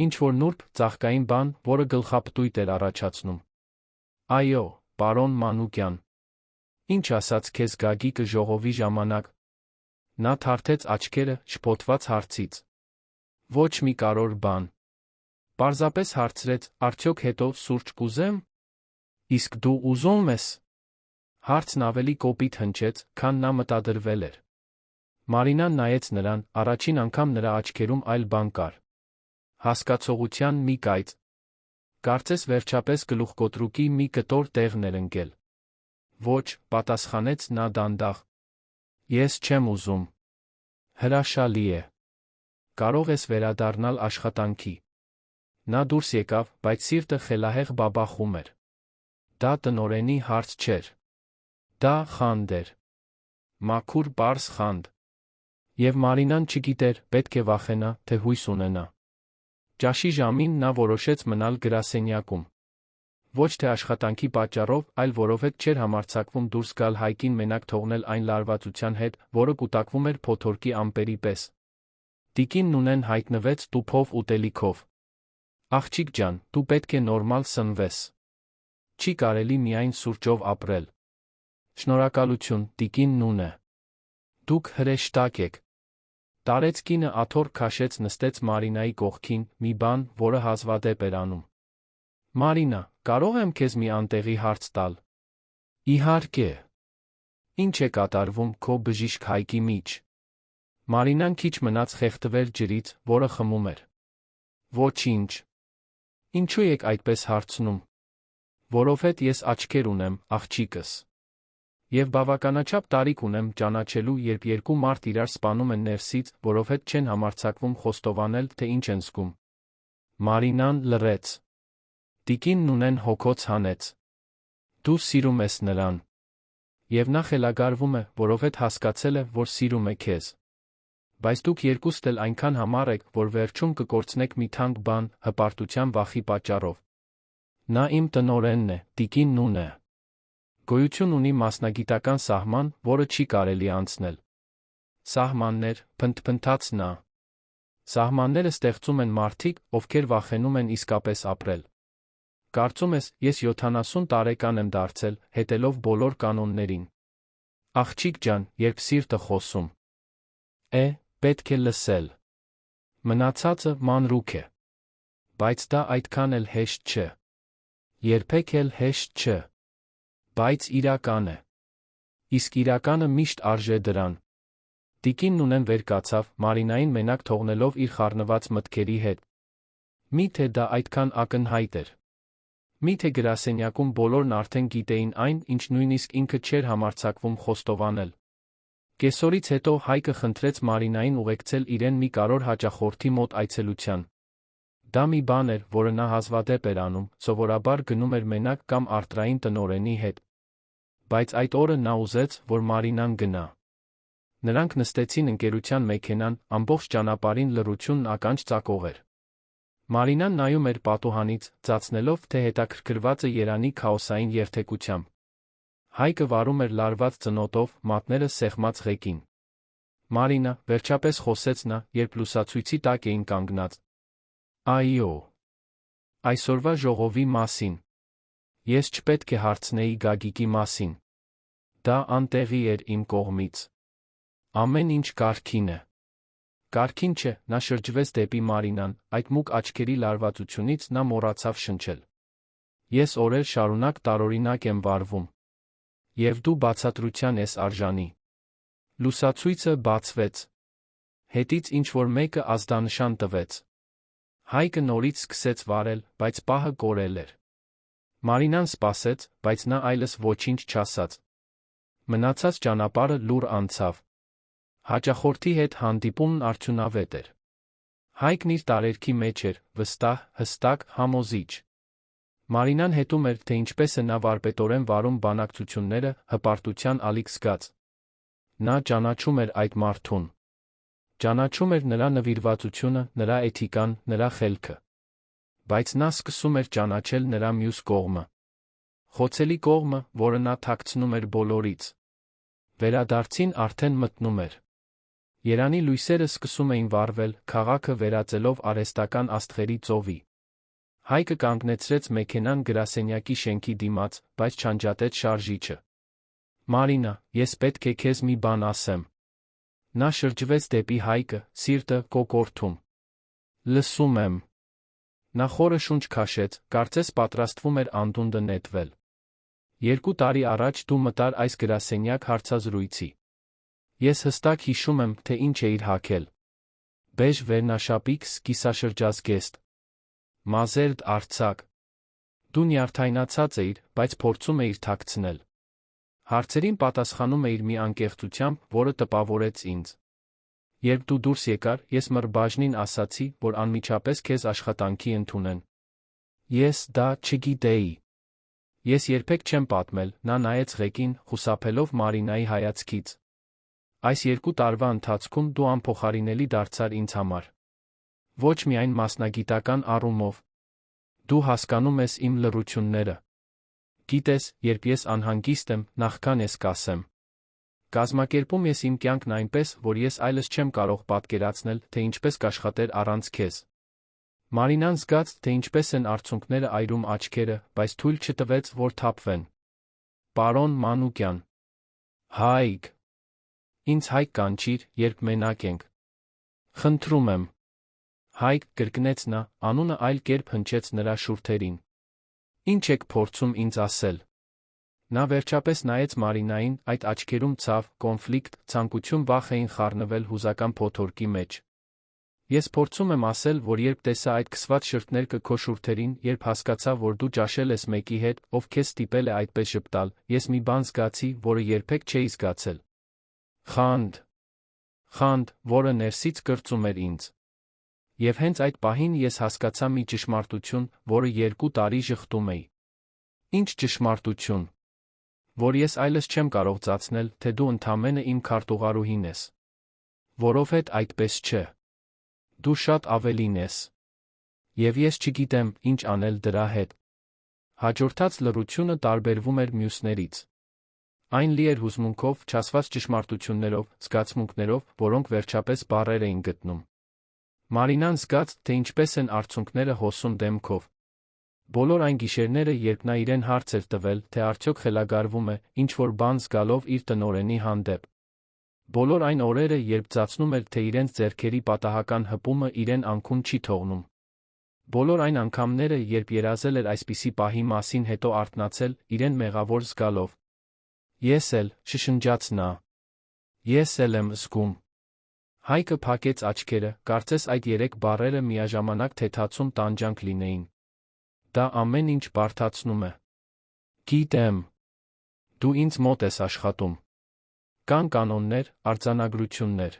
Ինչ-որ նուրբ, ծաղկային բան, որը գլխապտույտ էր առաջացնում։ Այո, պարոն Մանուկյան։ Ինչ ասաց քեզ Գագիկը ժողովի ժամանակ։ Նա թարթեց աչքերը, շփոթված հարցից։ Ոչ մի կարևոր բան։ Պարզապես հարցրեց, արդյոք հետո սուրճ կուզեմ։ Իսկ դու ուզում ես։ Հարցն ավելի կոպիտ հնչեց, քան նա մտադրվել էր։ Մարինան նայեց նրան, առաջին անգամ նրա աչքերում այլ բան կար։ Հասկացողության մի կայծ։ Կարծես վերջապես գլուխկոտրուկի մի կտոր տեղն էր ընկել։ Ոչ, պատասխանեց նա դանդաղ։ Ես չեմ ուզում։ Հրաշալի է։ Կարող ես վերադառնալ աշխատանքի։ Նա դուրս եկավ, բայց սիրտը խելահեղ բաբախում էր։ Դա տնօրենի հարց չէր։ Դա խանդ էր։ Մաքուր պարզ խանդ։ Եվ Մարինան չգիտեր, պետք է վախենա, թե հույս ունենա։ Ճաշի ժամին նա որոշեց մնալ գրասենյակում։ Ոչ թե աշխատանքի պատճառով, այլ որովհետև չէր համարձակվում դուրս գալ Հայկին մենակ թողնել այն լարվածության հետ, որը կուտակվում էր փոթորկի ամպերի պես։ Տիկին Նունեն հայտնվեց տուփով ուտելիքով։ Աղջիկ ջան, դու պետք է նորմալ սնվես։ Չի կարելի միայն սուրճով ապրել։ Շնորհակալություն, տիկին Նունե։ Դուք հրեշտակ եք։ Տարեց կինը աթոռ քաշեց նստեց Մարինայի կողքին, մի բան, որը հազվադեպ էր անում։ Մարինա, կարող եմ քեզ մի անտեղի հարց տալ։ Իհարկե։ Ինչ է կատարվում քո բժիշկ Հայկի մեջ։ Մարինան քիչ մնաց խեղդվեր ջրից, որը խմում էր։ Ոչինչ։ Ինչու եք այդպես հարցնում։ Որովհետև ես աչքեր ունեմ, աղջիկս։ Եվ բավականաչափ տարիք ունեմ ճանաչելու, երբ երկու մարդ իրար սպանում են ներսից, որովհետև չեն համարձակվում խոստովանել, թե ինչ են զգում։ Մարինան լռեց։ Տիկին Նունեն հոգոց հանեց։ Դու սիրում ես նրան։ Եվ նա խելագարվում է, որովհետև հասկացել է, որ սիրում է քեզ։ Բայց դուք երկուստ էլ այնքան համառ եք, որ վերջում կկորցնեք մի թանկ բան, հպարտության վախի պատճառով։ Նա իմ տնօրենն է, տիկին Նունե։ Գոյություն ունի մասնագիտական սահման, որը չի կարելի անցնել։ Սահմաններ, փնթփնթաց նա։ Սահմանները ստեղծում են մարդիկ, ովքեր վախենում են իսկապես ապրել։ Կարծում ես, ես 70 տարեկան եմ դարձել, հետելով բոլոր կանոններին։ Աղջիկ ջան, երբ սիրտը խոսում է, պետք է լսել։ Մնացածը մանրուք է։ Բայց դա այդքան էլ հեշտ չէ։ Երբեք էլ հեշտ չէ։ Բայց իրական է։ Իսկ իրականը միշտ արժե դրան։ Տիկինն ունեն վեր կացավ, Մարինային մենակ թողնելով իր խառնված մտքերի հետ։ Միթե դա այդքան ակնհայտ էր։ Միթե գրասենյակում բոլորն արդեն գիտեին այն, ինչ նույնիսկ ինքը չէր համարձակվում խոստովանել։ Կեսօրից հետո Հայկը խնդրեց Մարինային ուղեկցել իրեն մի կարևոր հաճախորդի մոտ այցելության։ Դա մի բան էր, որը նա հազվադեպ էր անում, սովորաբար գնում էր մենակ կամ արտրային տնօրենի հետ։ Բայց այդ օրը նա ուզեց, որ Մարինան գնա։ Նրանք նստեցին ընկերության մեքենան, ամբողջ ճանապարհին լռությունն ականջ ծակող էր։ Մարինան նայում էր պատուհանից, ծածնելով, թե հետաքրքրված է Երանի քաոսային երթեկությամբ։ Հայկը վարում էր լարված ծնոտով, մատները սեղմած ղեկին։ Մարինա, վերջապես խոսեց նա, երբ լուսացույցի տակ էին կանգնած։ Այո։ Այսօրվա ժողովի մասին։ Ես չպետք է հարցնեի Գագիկի մասին։ Դա անտեղի էր իմ կողմից։ Ամեն ինչ կարգին է։ Կարգին չէ, նա շրջվեց դեպի Մարինան, այդ մուգ աչքերի լարվածությունից նա մոռացավ շնչել։ Ես օրեր շարունակ տարօրինակ եմ վարվում։ Եվ դու բացատրության ես արժանի։ Լուսացույցը բացվեց։ Հետից ինչ-որ մեկը ազդանշան տվեց։ Հայկը նորից սկսեց վարել, բայց պահը կորել էր։ Մարինան սպասեց, բայց նա այլս ոչինչ չասաց։ Մնացած ճանապարհը լուռ անցավ։ Հաճախորդի հետ հանդիպումն արդյունավետ էր։ Հայկն իր տարերքի մեջ էր, վստահ, հստակ, համոզիչ։ Մարինան հետում էր, թե ինչպես է նա վարպետորեն վարում բանակցությունները, հպարտության ալիք զգաց։ Նա ճանաչում էր այդ մարդուն։ Ճանաչում էր նրա նվիրվածությունը, նրա էթիկան, նրա խելքը։ Բայց նա սկսում էր ճանաչել նրա մյուս կողմը։ Խոցելի կողմը, որը նա թաքցնում էր բոլորից։ Վերադարձին արդեն մտնում էր։ Երանի լույսերը սկսում էին վառվել, քաղաքը վերածելով արհեստական աստղերի ծովի։ Հայկը կանգնեցրեց մեքենան գրասենյակի շենքի դիմաց, բայց չանջատեց շարժիչը։ Մարինա, ես պետք է քեզ մի բան ասեմ։ Նա շրջվեց դեպի Հայկը, սիրտը կոկորդում։ Լսում եմ։ Նա խորը շունչ քաշեց, կարծես պատրաստվում էր անդունդը նետվել։ 2 տարի առաջ դու մտար այս գրասենյակ հարցազրույցի։ Ես հստակ հիշում եմ, թե ինչ էիր հագել։ Բեժ վերնաշապիկ, կիսաշրջազգեստ։ Մազերդ արձակ։ Դու նյարդայնացած էիր, բայց փորձում էիր թաքցնել։ Հարցերին պատասխանում էիր մի անկեղծությամբ, որը տպավորեց ինձ։ Երբ դու դուրս եկար, ես Մրբաժնին ասացի, որ անմիջապես քեզ աշխատանքի ընդունեն։ Ես դա չգիտեի։ Ես երբեք չեմ պատմել, նա նայեց ղեկին, խուսափելով Մարինայի հայացքից։ Այս 2 տարվա ընթացքում դու անփոխարինելի դարձար ինձ համար։ Ոչ միայն մասնագիտական առումով։ Դու հասկանում ես իմ լռությունները։ Գիտես, երբ ես անհանգիստ եմ, նախքան ես կասեմ։ Կազմակերպում ես իմ կյանքն այնպես, որ ես այլս չեմ կարող պատկերացնել, թե ինչպես կաշխատեր առանց քեզ։ Մարինան զգաց, թե ինչպես են արցունքները այրում աչքերը, բայց թույլ չտվեց, որ թափվեն։ Պարոն Մանուկյան։ Հայկ։ Ինձ Հայկ կանչիր, երբ մենակ ենք։ Խնդրում եմ։ Հայկ, կրկնեց նա, անունը այլ կերպ հնչեց նրա շուրթերին։ Ինչ եք փորձում ինձ ասել։ Նա վերջապես նայեց Մարինային, այդ աչքերում ցավ, կոնֆլիկտ, ցանկություն, վախ էին խառնվել հուզական փոթորկի մեջ։ Ես փորձում եմ ասել, որ երբ տեսա այդ քսված շրթներկը քո շուրթերին, երբ հասկացա, որ դու ճաշել ես մեկի հետ, ով քեզ ստիպել է այդպես ժպտալ, ես մի բան զգացի, որը երբեք չէի զգացել։ Խանդ։ Խանդ, որը ներսից կրծում էր ինձ։ Եվ հենց այդ պահին ես հասկացա մի ճշմարտություն, որը 2 տարի ժխտում էի։ Ինչ ճշմարտություն։ Որ ես այլս չեմ կարող ծածնել, թե դու ընդամենը իմ քարտուղարուհին ես։ Որովհետև այդպես չէ։ Դու շատ ավելին ես։ Եվ ես չգիտեմ, ինչ անել դրա հետ։ Հաջորդած լռությունը տարբերվում էր մյուսներից։ Այն լի էր հուզմունքով, չասված ճշմարտություններով, զգացմունքներով, որոնք վերջապես բառեր էին գտնում։ Մարինան զգաց, թե ինչպես են արցունքները հոսում դեմքով։ Բոլոր այն գիշերները, երբ նա իրեն հարց էր տվել, թե արդյոք խելագարվում է, ինչ-որ բան զգալով իր տնօրենի հանդեպ։ Բոլոր այն օրերը, երբ ծածնում էր, թե իրենց ձեռքերի պատահական հպումը իրեն անքուն չի թողնում։ Բոլոր այն անգամները, երբ երազել էր այսպիսի պահի մասին, հետո արթնացել, իրեն մեղավոր զգալով։ Ես էլ, շշնջաց նա։ Ես էլ եմ զգում։ Հայկը փակեց աչքերը, կարծես այդ երեք բառերը միաժամանակ թեթացում տանջանք լինեին։ Դա ամեն ինչ բարդացնում է։ Գիտեմ։ Դու ինձ մոտ ես աշխատում։ Կան կանոններ, արձանագրություններ։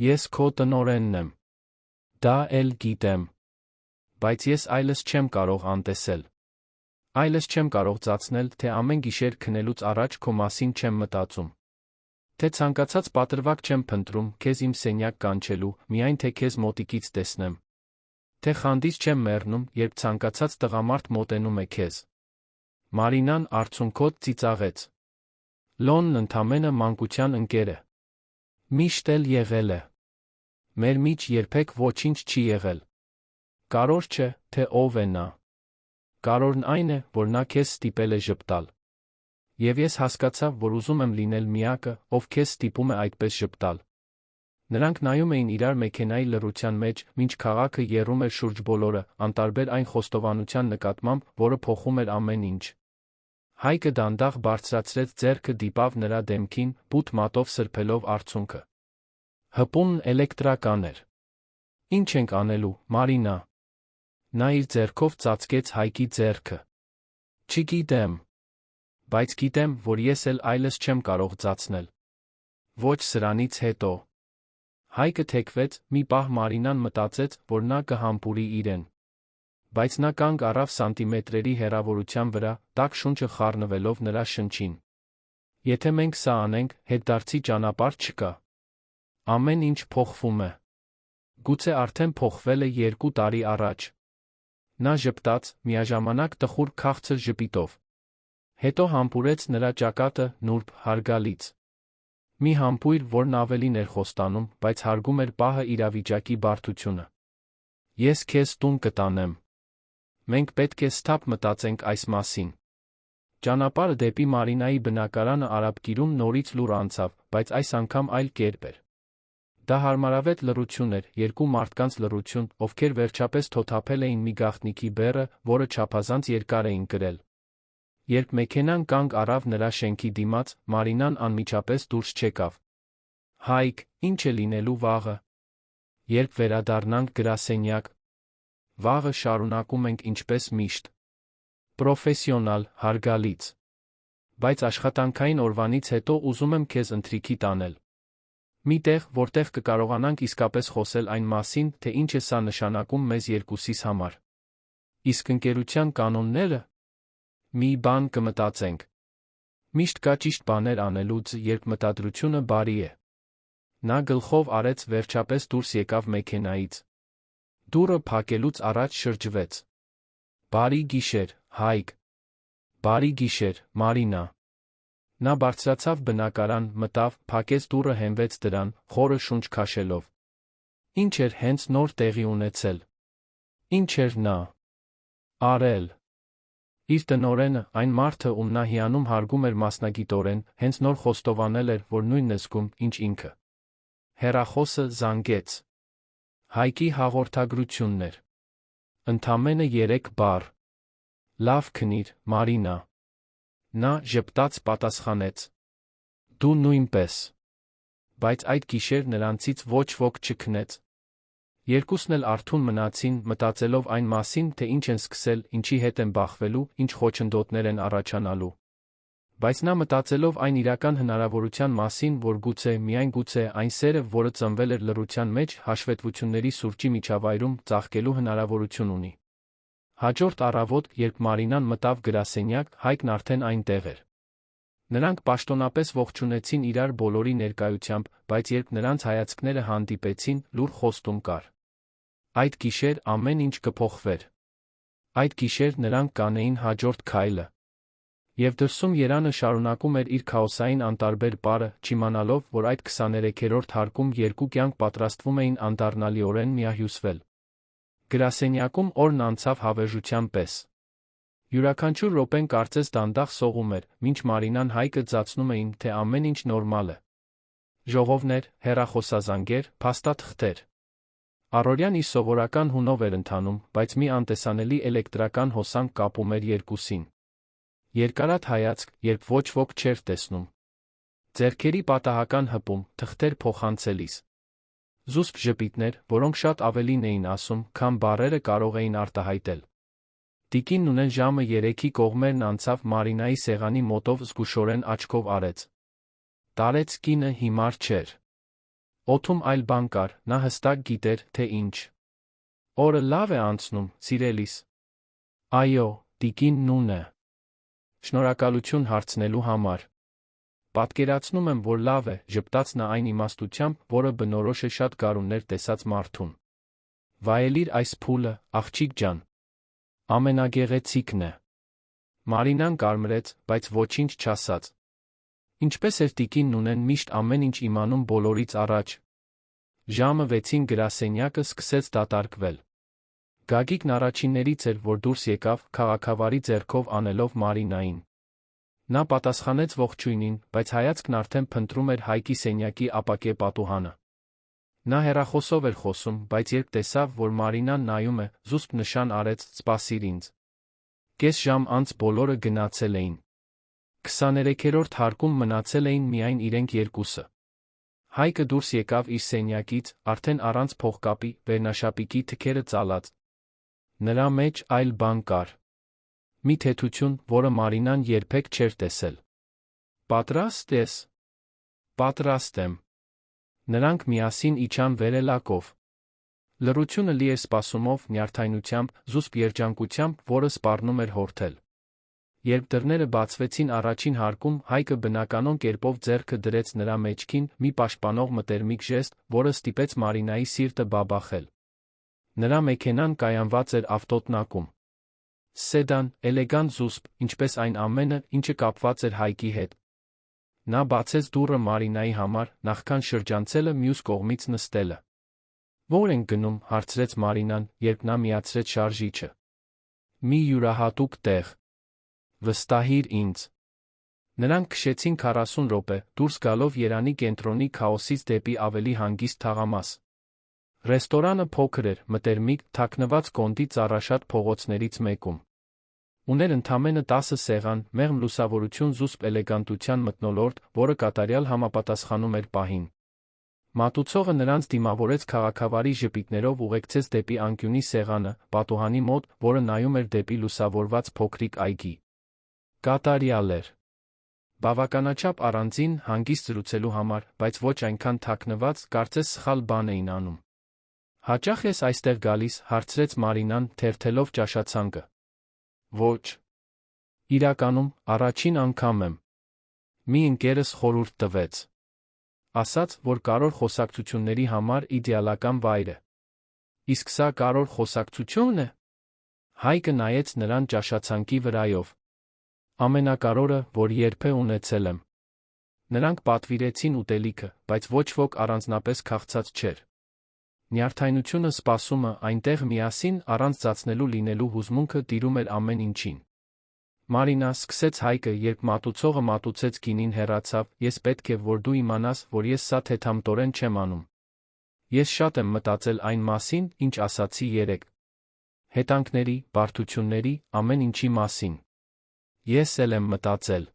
Ես քո տնօրենն եմ։ Դա էլ գիտեմ։ Բայց ես այլս չեմ կարող անտեսել։ Այլս չեմ կարող ծածնել, թե ամեն գիշեր քնելուց առաջ քո մասին չեմ մտածում։ Թե ցանկացած պատրվակ չեմ փնտրում քեզ իմ սենյակ կանչելու, միայն թե քեզ մոտիկից տեսնեմ։ Թե խանդից չեմ մեռնում, երբ ցանկացած տղամարդ մոտենում է քեզ։ Մարինան արցունքոտ ծիծաղեց։ Լոնն ընդամենը մանկության ընկեր է։ Միշտ էլ եղել է։ Մեր միջ երբեք ոչինչ չի եղել։ Կարևոր չէ, թե ով է նա։ Կարևորն այն է, որ նա քեզ ստիպել է ժպտալ։ Եվ ես հասկացա, որ ուզում եմ լինել միակը, ով քեզ ստիպում է այդպես ժպտալ։ Նրանք նայում էին իրար մեքենայի լռության մեջ, մինչ քաղաքը եռում էր շուրջ բոլորը, անտարբեր այն խոստովանության նկատմամբ, որը փոխում էր ամեն ինչ։ Հայկը դանդաղ բարձրացրեց ձեռքը, դիպավ նրա դեմքին, բութ մատով սրբելով արցունքը։ Հպումն էլեկտրական էր։ Ինչ ենք անելու, Մարինա։ Նա իր ձեռքով ծածկեց Հայկի ձեռքը։ Չգիտեմ։ Բայց գիտեմ, որ ես էլ այլս չեմ կարող ծածնել։ Ոչ սրանից հետո։ Հայկը թեքվեց, մի պահ Մարինան մտածեց, որ նա կհամբուրի իրեն։ Բայց նա կանգ առավ սանտիմետրերի հեռավորության վրա, տաք շունչը խառնվելով նրա շնչին։ Եթե մենք սա անենք, հետդարձի ճանապարհ չկա։ Ամեն ինչ փոխվում է։ Գուցե արդեն փոխվել է 2 տարի առաջ։ Նա ժպտաց, միաժամանակ տխուր քաղցր ժպիտով։ Հետո համբուրեց նրա ճակատը, նուրբ, հարգալից։ Մի համբույր, որն ավելին էր խոստանում, բայց հարգում էր պահը իրավիճակի բարդությունը։ Ես քեզ տուն կտանեմ։ Մենք պետք է սթափ մտածենք այս մասին։ Ճանապարհը դեպի Մարինայի բնակարանը արաբկիրում նորից լուռ անցավ, բայց այս անգամ այլ կերպ էր։ Դա հարմարավետ լռություն էր, երկու մարդկանց լռություն, ովքեր վերջապես թոթափել էին մի գաղտնիքի բեռը, որը չափազանց երկար էին կրել։ Երբ մեքենան կանգ առավ նրա շենքի դիմաց, Մարինան անմիջապես դուրս չեկավ։ Հայկ, ինչ է լինելու վաղը։ Երբ վերադառնանք գրասենյակ։ Վաղը շարունակում ենք ինչպես միշտ։ Պրոֆեսիոնալ, հարգալից։ Բայց աշխատանքային օրվանից հետո ուզում եմ քեզ ընթրիքի տանել։ Մի տեղ, որտեղ կկարողանանք իսկապես խոսել այն մասին, թե ինչ է սա նշանակում մեզ երկուսիս համար։ Իսկ ընկերության կանոնները։ Մի բան կմտածենք։ Միշտ կա ճիշտ բաներ անելուց, երբ մտադրությունը բարի է։ Նա գլխով արեց, վերջապես դուրս եկավ մեքենայից։ Դուռը փակելուց առաջ շրջվեց։ Բարի գիշեր, Հայկ։ Բարի գիշեր, Մարինա։ Նա բարձրացավ բնակարան, մտավ, փակեց դուռը, հենվեց դրան, խորը շունչ քաշելով։ Ինչ էր հենց նոր տեղի ունեցել։ Ինչ էր նա արել։ Իր տնօրենը, այն մարդը, ում նա հիանում հարգում էր մասնագիտորեն, հենց նոր խոստովանել էր, որ նույնն է զգում, ինչ ինքը։ Հեռախոսը զանգեց։ Հայկի հաղորդագրությունն էր։ Ընդամենը 3 բառ։ Լավ քնիր, Մարինա։ Նա ժպտաց պատասխանեց։ Դու նույնպես։ Բայց այդ գիշեր նրանցից ոչ ոք չքնեց։ Երկուսն էլ արթուն մնացին, մտածելով այն մասին, թե ինչ են սկսել, ինչի հետ են բախվելու, ինչ խոչընդոտներ են առաջանալու։ Բայց նա մտածելով այն իրական հնարավորության մասին, որ գուցե, միայն գուցե, այն սերը, որը ծնվել էր լռության մեջ, հաշվետվությունների սուրճի միջավայրում, ծաղկելու հնարավորություն ունի։ Հաջորդ առավոտ, երբ Մարինան մտավ գրասենյակ, Հայկն արդեն այնտեղ էր։ Նրանք պաշտոնապես ողջունեցին իրար բոլորի ներկայությամբ, բայց երբ նրանց հայացքները հանդիպեցին, լուռ խոստում կար։ Այդ գիշեր ամեն ինչ կփոխվեր։ Այդ գիշեր նրանք կանեին հաջորդ քայլը։ Եվ դրսում Երանը շարունակում էր իր քաոսային անտարբեր պարը, չիմանալով, որ այդ 23-րդ հարկում երկու կյանք պատրաստվում էին անդառնալիորեն միահյուսվել։ Գրասենյակում օրն անցավ հավերժության պես։ Յուրաքանչյուր րոպեն կարծես դանդաղ սողում էր, մինչ Մարինան Հայկը ծածնում էին, թե ամեն ինչ նորմալ է։ Ժողովներ, հեռախոսազանգեր, փաստաթղթեր։ Առօրյան իր սովորական հունով էր ընթանում, բայց մի անտեսանելի էլեկտրական հոսանք կապում էր երկուսին։ Երկարատ հայացք, երբ ոչ ոք չէր տեսնում։ Ձեռքերի պատահական հպում, թղթեր փոխանցելիս։ Զուսպ ժպիտներ, որոնք շատ ավելին էին ասում, քան բառերը կարող էին արտահայտել։ Տիկին Նունեն ժամը 3-ի կողմերն անցավ Մարինայի սեղանի մոտով զգուշորեն աչքով արեց։ Տարեց կինը հիմար չէր։ Օդում այլ բան կար, նա հստակ գիտեր, թե ինչ։ Օրը լավ է անցնում, սիրելիս։ Այո, տիկին Նունե։ Շնորհակալություն հարցնելու համար։ Պատկերացնում եմ, որ լավ է, ժպտաց նա այն իմաստությամբ, որը բնորոշ է շատ գարուններ տեսած մարդուն։ Վայելիր այս փուլը, աղջիկ ջան։ Ամենագեղեցիկն է։ Մարինան կարմրեց, բայց ոչինչ չասաց։ Ինչպես էր տիկին Նունեն միշտ ամեն ինչ իմանում բոլորից առաջ։ Ժամը 6-ին գրասենյակը սկսեց դատարկվել։ Գագիկն առաջիններից էր, որ դուրս եկավ, քաղաքավարի ձեռքով անելով Մարինային։ Նա պատասխանեց ողջույնին, բայց հայացքն արդեն փնտրում էր Հայկի սենյակի ապակե պատուհանը։ Նա հեռախոսով էր խոսում, բայց երբ տեսավ, որ Մարինան նայում է, զուսպ նշան արեց՝ սպասիր ինձ։ Կես ժամ անց բոլորը գնացել էին։ 23-րդ հարկում մնացել էին միայն իրենք երկուսը։ Հայկը դուրս եկավ իր սենյակից, արդեն առանց փողկապի, վերնաշապիկի թքերը ծալած։ Նրա մեջ այլ բան կար։ Մի թեթություն, որը Մարինան երբեք չէր տեսել։ Պատրաստ ես։ Պատրաստ եմ։ Նրանք միասին իջան վերելակով։ Լռությունը լի էր սպասումով, նյարդայնությամբ, զուսպ երջանկությամբ, որը սպառնում էր հորթել։ Երբ դռները բացվեցին առաջին հարկում, Հայկը բնականon կերպով ձեռքը դրեց նրա մեջքին, մի պաշտպանող մտերմիկ ժեստ, որը ստիպեց Մարինայի սիրտը բաբախել։ Նրա մեքենան կայանված էր ավտոտնակում։ Սեդան, էլեգանտ զուսպ, ինչպես այն ամենը, ինչը կապված էր Հայկի հետ։ Նա բացեց դուռը Մարինայի համար, նախքան շրջանցելը մյուս կողմից նստելը։ Ո՞ր ենք գնում, հարցրեց Մարինան, երբ նա միացրեց շարժիչը։ Մի յուրահատուկ տեղ։ Վստահիր ինձ։ Նրանք քշեցին 40 րոպե, դուրս գալով Երանի կենտրոնի քաոսից դեպի ավելի հանգիստ թաղամաս։ Ռեստորանը փոքր էր, մտերմիկ, թաքնված կոնդի ծառաշատ փողոցներից մեկում։ Ուներ ընդամենը 10 սեղան, մեղմ լուսավորություն զուսպ էլեգանտության մթնոլորտ, որը կատարյալ համապատասխանում էր պահին։ Մատուցողը նրանց դիմավորեց քաղաքավարի ժպիտներով ուղեկցեց դեպի անկյունի սեղանը, պատուհանի մոտ, որը նայում էր դեպի լուսավորված փոքրիկ այգի։ Կատարյալ էր։ Բավականաչափ առանձին, հանգիստ զրուցելու համար, բայց ոչ այնքան թաքնված, կարծես սխալ բան էին անում։ Հաճախ ես այստեղ գալիս, հարցրեց Մարինան, թերթելով ճաշացանկը։ Ոչ։ Իրականում, առաջին անգամ եմ։ Մի ընկերս խորհուրդ տվեց։ Ասաց, որ կարևոր խոսակցությունների համար իդեալական վայր է։ Իսկ սա կարևոր խոսակցություն է։ Հայկը նայեց նրան ճաշացանկի վրայով։ Ամենակարևորը, որ երբեք ունեցել եմ։ Նրանք պատվիրեցին ուտելիքը, բայց ոչ ոք առանձնապես քաղցած չէր։ Նյարդայնությունը սպասումը այնտեղ միասին առանց ծածնելու լինելու հուզմունքը տիրում էր ամեն ինչին։ Մարինա, սկսեց Հայկը, երբ մատուցողը մատուցեց գինին հեռացավ, ես պետք է, որ դու իմանաս, որ ես սա թեթամտորեն չեմ անում։ Ես շատ եմ մտածել այն մասին, ինչ ասացի երեկ։ Հետանքների, բարդությունների, ամեն ինչի մասին։ Ես էլ եմ մտածել։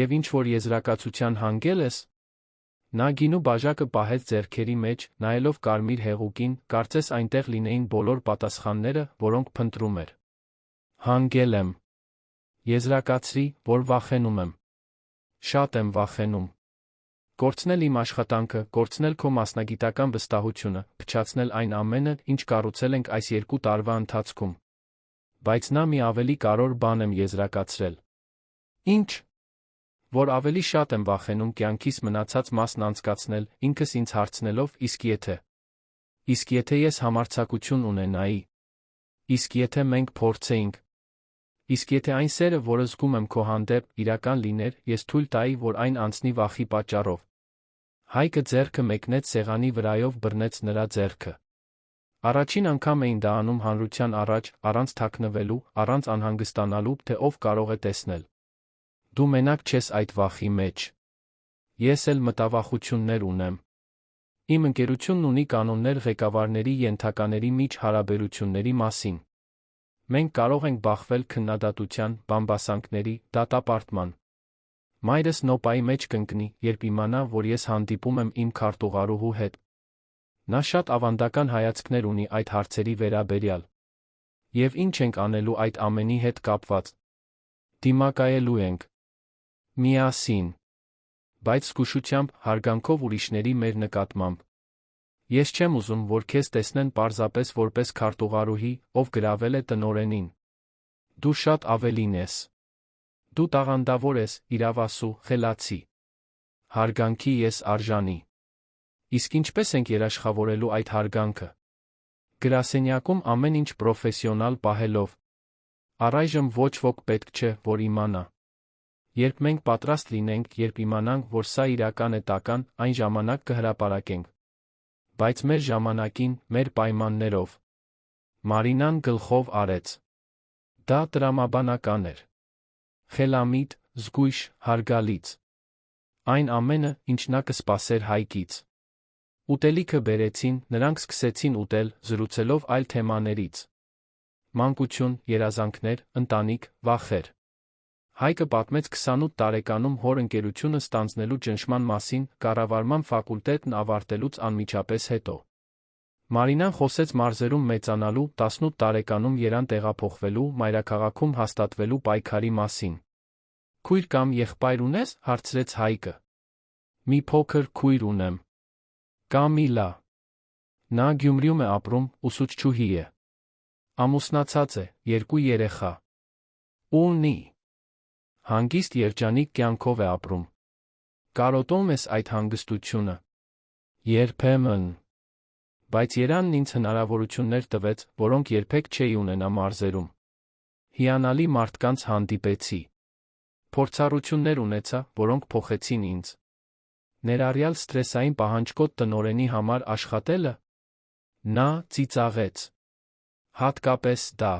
Եվ ինչ որ եզրակացության հանգել ես։ Նա գինու բաժակը պահեց ձեռքերի մեջ, նայելով կարմիր հեղուկին, կարծես այնտեղ լինեին բոլոր պատասխանները, որոնք փնտրում էր։ Հանգել եմ։ Եզրակացրի, որ վախենում եմ։ Շատ եմ վախենում։ Կորցնել իմ աշխատանքը, կորցնել քո մասնագիտական վստահությունը, փչացնել այն ամենը, ինչ կառուցել ենք այս 2 տարվա ընթացքում։ Բայց նա մի ավելի կարևոր բան եմ եզրակացրել։ Ինչ։ Որ ավելի շատ եմ վախենում կյանքիս մնացած մասն անցկացնել, ինքս ինձ հարցնելով, իսկ եթե ես համարձակություն ունենայի, իսկ եթե մենք փորձեինք, Իսկ եթե այն սերը, որը զգում եմ քո հանդեպ, իրական լիներ, ես թույլ տայի, որ այն անցնի վախի պատճառով։ Հայկը ձեռքը մեկնեց սեղանի վրայով բռնեց նրա ձեռքը։ Առաջին անգամ էին դա անում հանրության առաջ, առանց թաքնվելու, առանց անհանգստանալու, թե ով կարող է տեսնել։ Դու մենակ չես այդ վախի մեջ։ Ես էլ մտավախություններ ունեմ։ Իմ ընկերությունն ունի կանոններ ղեկավարների ենթակաների միջ հարաբերությունների մասին։ Մենք կարող ենք բախվել քննադատության, բամբասանքների, դատապարտման։ Մայրս նոպայի մեջ կընկնի, երբ իմանա, որ ես հանդիպում եմ իմ քարտուղարուհու հետ։ Նա շատ ավանդական հայացքներ ունի այդ հարցերի վերաբերյալ։ Եվ ինչ ենք անելու այդ ամենի հետ կապված։ Դիմակայելու ենք։ Միասին։ Բայց զգուշությամբ, հարգանքով ուրիշների մեր նկատմամբ։ Ես չեմ ուզում, որ քեզ տեսնեն պարզապես որպես քարտուղարուհի, ով գրավել է տնօրենին։ Դու շատ ավելին ես։ Դու տաղանդավոր ես, իրավասու, խելացի։ Հարգանքի ես արժանի։ Իսկ ինչպես ենք երաշխավորելու այդ հարգանքը։ Գրասենյակում ամեն ինչ պրոֆեսիոնալ պահելով։ Առայժմ ոչ ոք պետք չէ, որ իմանա։ Երբ մենք պատրաստ լինենք, երբ իմանանք, որ սա իրական է տական, այն ժամանակ կհրապարակենք։ Բայց մեր ժամանակին, մեր պայմաններով։ Մարինան գլխով արեց։ Դա տրամաբանական էր։ Խելամիտ, զգույշ, հարգալից։ Այն ամենը, ինչ նա կսպասեր Հայկից։ Ուտելիքը բերեցին, նրանք սկսեցին ուտել, զրուցելով այլ թեմաներից։ Մանկություն, երազանքներ, ընտանիք, վախեր։ Հայկը պատմեց 28 տարեկանում հոր ընկերությունը ստանձնելու ճնշման մասին, կառավարման ֆակուլտետն ավարտելուց անմիջապես հետո։ Մարինան խոսեց մարզերում մեծանալու, 18 տարեկանում Երևան տեղափոխվելու, մայրաքաղաքում հաստատվելու պայքարի մասին։ Քույր կամ եղբայր ունես, հարցրեց Հայկը։ Մի փոքր քույր ունեմ։ Կամիլա։ Նա Գյումրիում է ապրում, ուսուցչուհի է։ Ամուսնացած է, 2 երեխա։ Ունի։ Հանգիստ երջանիկ կյանքով է ապրում։ Կարոտում ես այդ հանգստությունը։ Երբեմն։ Բայց Երանն ինձ հնարավորություններ տվեց, որոնք երբեք չէի ունենա մարզերում։ Հիանալի մարդկանց հանդիպեցի։ Փորձառություններ ունեցա, որոնք փոխեցին ինձ։ Ներառյալ սթրեսային պահանջկոտ տնօրենի համար աշխատելը։ Նա ծիծաղեց։ Հատկապես դա։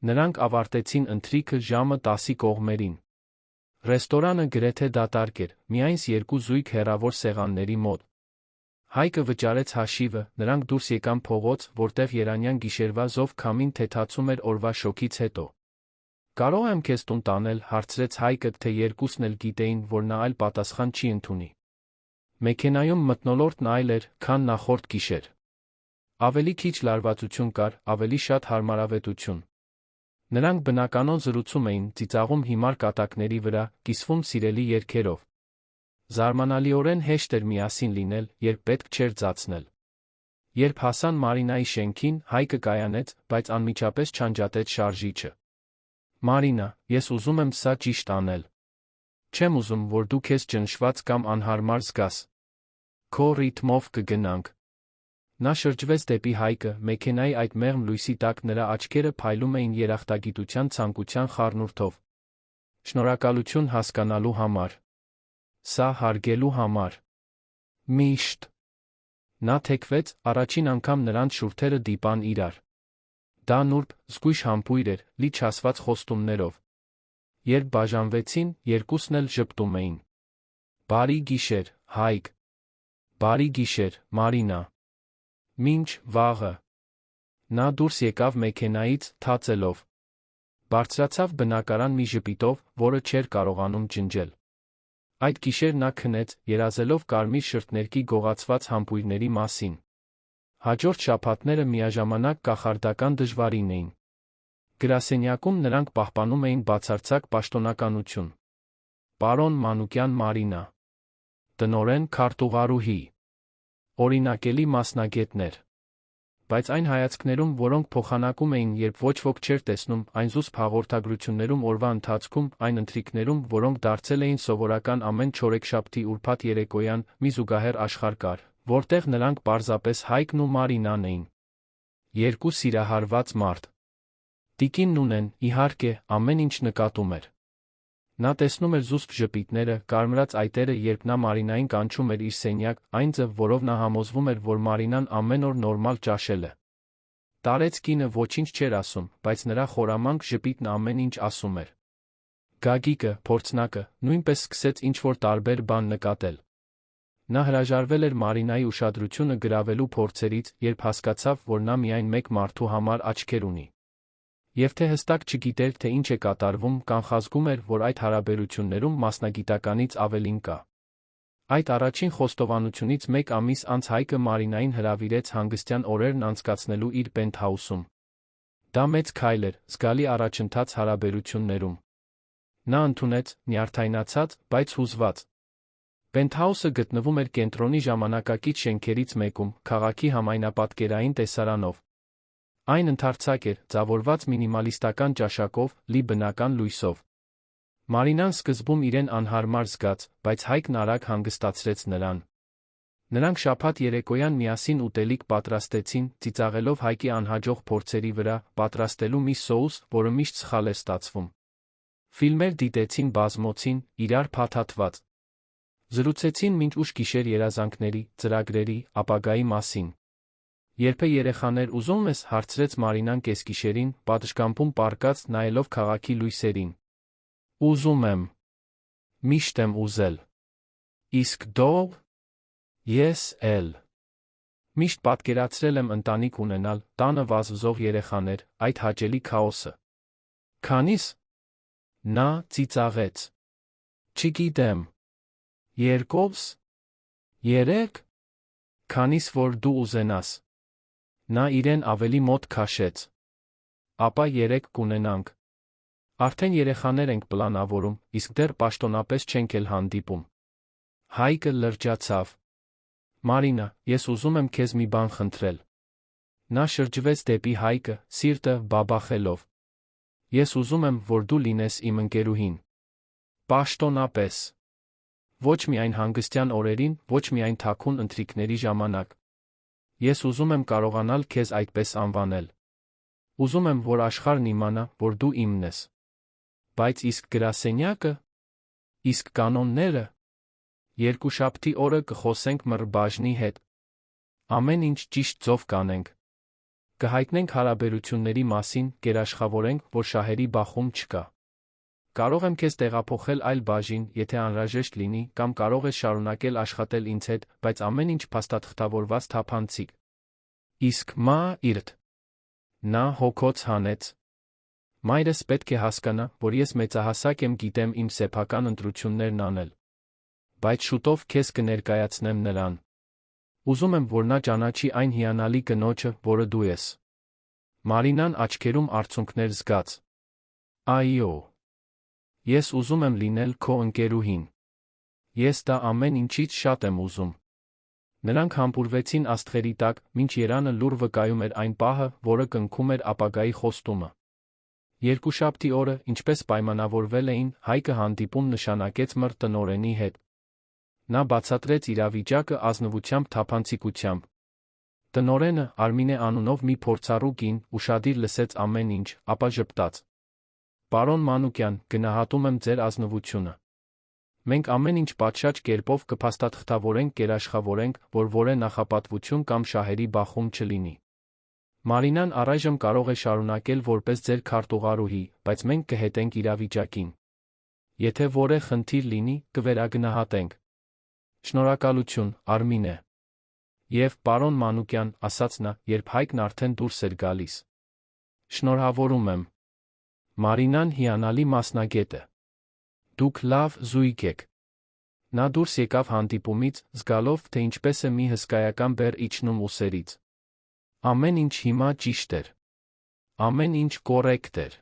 Նրանք ավարտեցին ընթրիքը ժամը 10-ի կողմերին։ Ռեստորանը գրեթե դատարկ էր, միայն 2 զույգ հեռավոր սեղանների մոտ։ Հայկը վճարեց հաշիվը, նրանք դուրս եկան փողոց, որտեղ երանյան գիշերվա զով քամին թեթացում էր օրվա շոգից հետո։ Կարող եմ քեզ տուն տանել, հարցրեց Հայկը, թե երկուսն էլ գիտեին, որ նա այլ պատասխան չի ընդունի։ Մեքենայում մթնոլորտն այլ էր, քան նախորդ գիշեր։ Ավելի քիչ լարվածություն կար, ավելի շատ հարմարավետություն։ Նրանք բնականon զրուցում էին, ծիծաղում հիմար կատակների վրա, կիսվում սիրելի երգերով։ Զարմանալիորեն հեշտ էր միասին լինել, երբ պետք չէր ձացնել։ Երբ հասան Մարինայի շենքին, Հայկը կայանեց, բայց անմիջապես չանջատեց շարժիչը։ Մարինա, ես ուզում եմ սա ճիշտ անել։ Չեմ ուզում, որ դու քեզ ճնշված կամ անհարմար զգաս։ Քո ռիթմով կգնանք։ Նա շրջվեց դեպի Հայկը, մեքենայի այդ մեղմ լույսի տակ նրա աչքերը փայլում էին երախտագիտության ցանկության խառնուրդով։ Շնորհակալություն հասկանալու համար։ Սա հարգելու համար։ Միշտ։ Նա թեքվեց, առաջին անգամ նրանց շուրթերը դիպան իրար։ Դա նուրբ, զգույշ համբույր էր, լի չասված խոստումներով։ Երբ բաժանվեցին, երկուսն էլ ժպտում էին։ Բարի գիշեր, Հայկ։ Բարի գիշեր, Մարինա։ Մինչ վաղը։ Նա դուրս եկավ մեքենայից, թացելով։ Բարձրացավ բնակարան մի ժպիտով, որը չէր կարողանում ջնջել։ Այդ գիշեր նա քնեց, երազելով կարմիր շրթներկի գողացված համբույրների մասին։ Հաջորդ շաբաթները միաժամանակ կախարդական դժվարին էին։ Գրասենյակում նրանք պահպանում էին բացարձակ պաշտոնականություն։ Պարոն Մանուկյան Մարինա։ Տնօրեն քարտուղարուհի։ Օրինակելի մասնագետներ։ Բայց այն հայացքներում, որոնք փոխանակում էին, երբ ոչ ոք չէր տեսնում, այն զուսպ հաղորդագրություններում օրվա ընթացքում, այն ընթրիքներում, որոնք դարձել էին սովորական ամեն չորեքշաբթի ուրբաթ երեկոյան, մի զուգահեռ աշխարհ կար, որտեղ նրանք պարզապես Հայկն ու Մարինան էին։ Երկու սիրահարված մարդ։ Տիկինն ունեն, իհարկե, ամեն ինչ նկատում էր։ Նա տեսնում էր զուսպ ժպիտները, կարմրած այտերը, երբ նա Մարինային կանչում էր իր սենյակ, այն ձև, որով նա համոզվում էր, որ Մարինան ամեն օր նորմալ ճաշել է։ Տարեց կինը ոչինչ չէր ասում, բայց նրա խորամանկ ժպիտն ամեն ինչ ասում էր։ Գագիկը, փորձնակը, նույնպես սկսեց ինչ-որ տարբեր բան նկատել։ Նա հրաժարվել էր Մարինայի ուշադրությունը գրավելու փորձերից, երբ հասկացավ, որ նա միայն մեկ մարդու համար աչքեր ունի։ Եվ թե հստակ չգիտեր, թե ինչ է կատարվում, կանխազգում էր, որ այդ հարաբերություններում մասնագիտականից ավելին կա։ Այդ առաջին խոստովանությունից մեկ ամիս անց Հայկը Մարինային հրավիրեց հանգստյան օրերն անցկացնելու իր պենթհաուսում։ Դա մեծ քայլ էր, զգալի առաջընթաց հարաբերություններում։ Նա ընդունեց, նյարդայնացած, բայց հուզված։ Պենթհաուսը գտնվում էր կենտրոնի ժամանակակից շենքերից մեկում, քաղաքի համայնապատկերային տեսարանով։ Այն ընդարձակ էր, ձևավորված մինիմալիստական ճաշակով, լի բնական լույսով։ Մարինան սկզբում իրեն անհարմար զգաց, բայց Հայկն արագ հանգստացրեց նրան։ Նրանք շաբաթ երեկոյան միասին ուտելիք պատրաստեցին, ծիծաղելով Հայկի անհաջող փորձերի վրա, պատրաստելու մի սոուս, որը միշտ սխալ էր ստացվում։ Ֆիլմեր դիտեցին բազմոցին, իրար փաթաթված։ Զրուցեցին մինչ ուշ գիշեր երազանքների, ծրագրերի, ապագայի մասին։ Երբե երեխաներ ուզում ես, հարցրեց Մարինան կեսգիշերին, պատշգամբում պառկած, նայելով քաղաքի լույսերին։ Ուզում եմ։ Միշտ եմ ուզել։ Իսկ դու։ Ես էլ։ Միշտ պատկերացրել եմ ընտանիք ունենալ, տանը վազվզող երեխաներ, այդ հաճելի քաոսը։ Քանի՞ս։ Նա ծիծաղեց։ Չգիտեմ։ Երկո՞ս։ 3։ Քանիս որ դու ուզենաս։ Նա իրեն ավելի մոտ քաշեց։ Ապա 3 կունենանք։ Արդեն երեխաներ ենք պլանավորում, իսկ դեռ պաշտոնապես չենք էլ հանդիպում։ Հայկը լրջացավ։ Մարինա, ես ուզում եմ քեզ մի բան խնդրել։ Նա շրջվեց դեպի Հայկը, սիրտը բաբախելով։ Ես ուզում եմ, որ դու լինես իմ ընկերուհին։ Պաշտոնապես։ Ոչ միայն հանգստյան օրերին, ոչ միայն թաքուն ընթրիքների ժամանակ։ Ես ուզում եմ կարողանալ քեզ այդպես անվանել։ Ուզում եմ, որ աշխարհն իմանա, որ դու իմն ես։ Բայց իսկ գրասենյակը։ Իսկ կանոնները։ Երկուշաբթի օրը կխոսենք Մռբաժնի հետ։ Ամեն ինչ ճիշտ ձով կանենք։ Կհայտնենք հարաբերությունների մասին, կերաշխավորենք, որ շահերի բախում չկա։ Կարող եմ քեզ տեղափոխել այլ բաժին, եթե անհրաժեշտ լինի, կամ կարող ես շարունակել աշխատել ինձ հետ, բայց ամեն ինչ փաստաթղթավորված թափանցիկ։ Իսկ Մայրդ։ Նա հոգոց հանեց։ Մայրս պետք է հասկանա, որ ես մեծահասակ եմ, գիտեմ իմ սեփական ընտրություններն անել։ Բայց շուտով քեզ կներկայացնեմ նրան։ Ուզում եմ, որ նա ճանաչի այն հիանալի կնոջը, որը դու ես։ Մարինան աչքերում արցունքներ զգաց։ Այո։ Ես ուզում եմ լինել քո ընկերուհին։ Ես դա ամեն ինչից շատ եմ ուզում։ Նրանք համբուրվեցին աստղերի տակ, մինչ երանը լուռ վկայում էր այն պահը, որը կնքում էր ապագայի խոստումը։ Երկուշաբթի օրը, ինչպես պայմանավորվել էին, Հայկը հանդիպում նշանակեց Մռ տնօրենի հետ։ Նա բացատրեց իրավիճակը ազնվությամբ թափանցիկությամբ։ Տնօրենը, Արմինե անունով մի փորձառու կին, ուշադիր լսեց ամեն ինչ, ապա ժպտաց։ Պարոն Մանուկյան, գնահատում եմ ձեր ազնվությունը։ Մենք ամեն ինչ պատշաճ կերպով կփաստաթղթավորենք, կերաշխավորենք, որ որևէ նախապատվություն կամ շահերի բախում չլինի։ Մարինան առայժմ կարող է շարունակել որպես ձեր քարտուղարուհի, բայց մենք կհետենք իրավիճակին։ Եթե որևէ խնդիր լինի, կվերագնահատենք։ Շնորհակալություն, Արմինե։ Եվ պարոն Մանուկյան, ասաց նա, երբ Հայկն արդեն դուրս էր գալիս։ Շնորհավորում եմ։ Մարինան հիանալի մասնագետ է։ Դուք լավ զույգ եք։ Նա դուրս եկավ հանդիպումից, զգալով, թե ինչպես է մի հսկայական բեռ իջնում ուսերից։ Ամեն ինչ հիմա ճիշտ էր։ Ամեն ինչ կոռեկտ էր։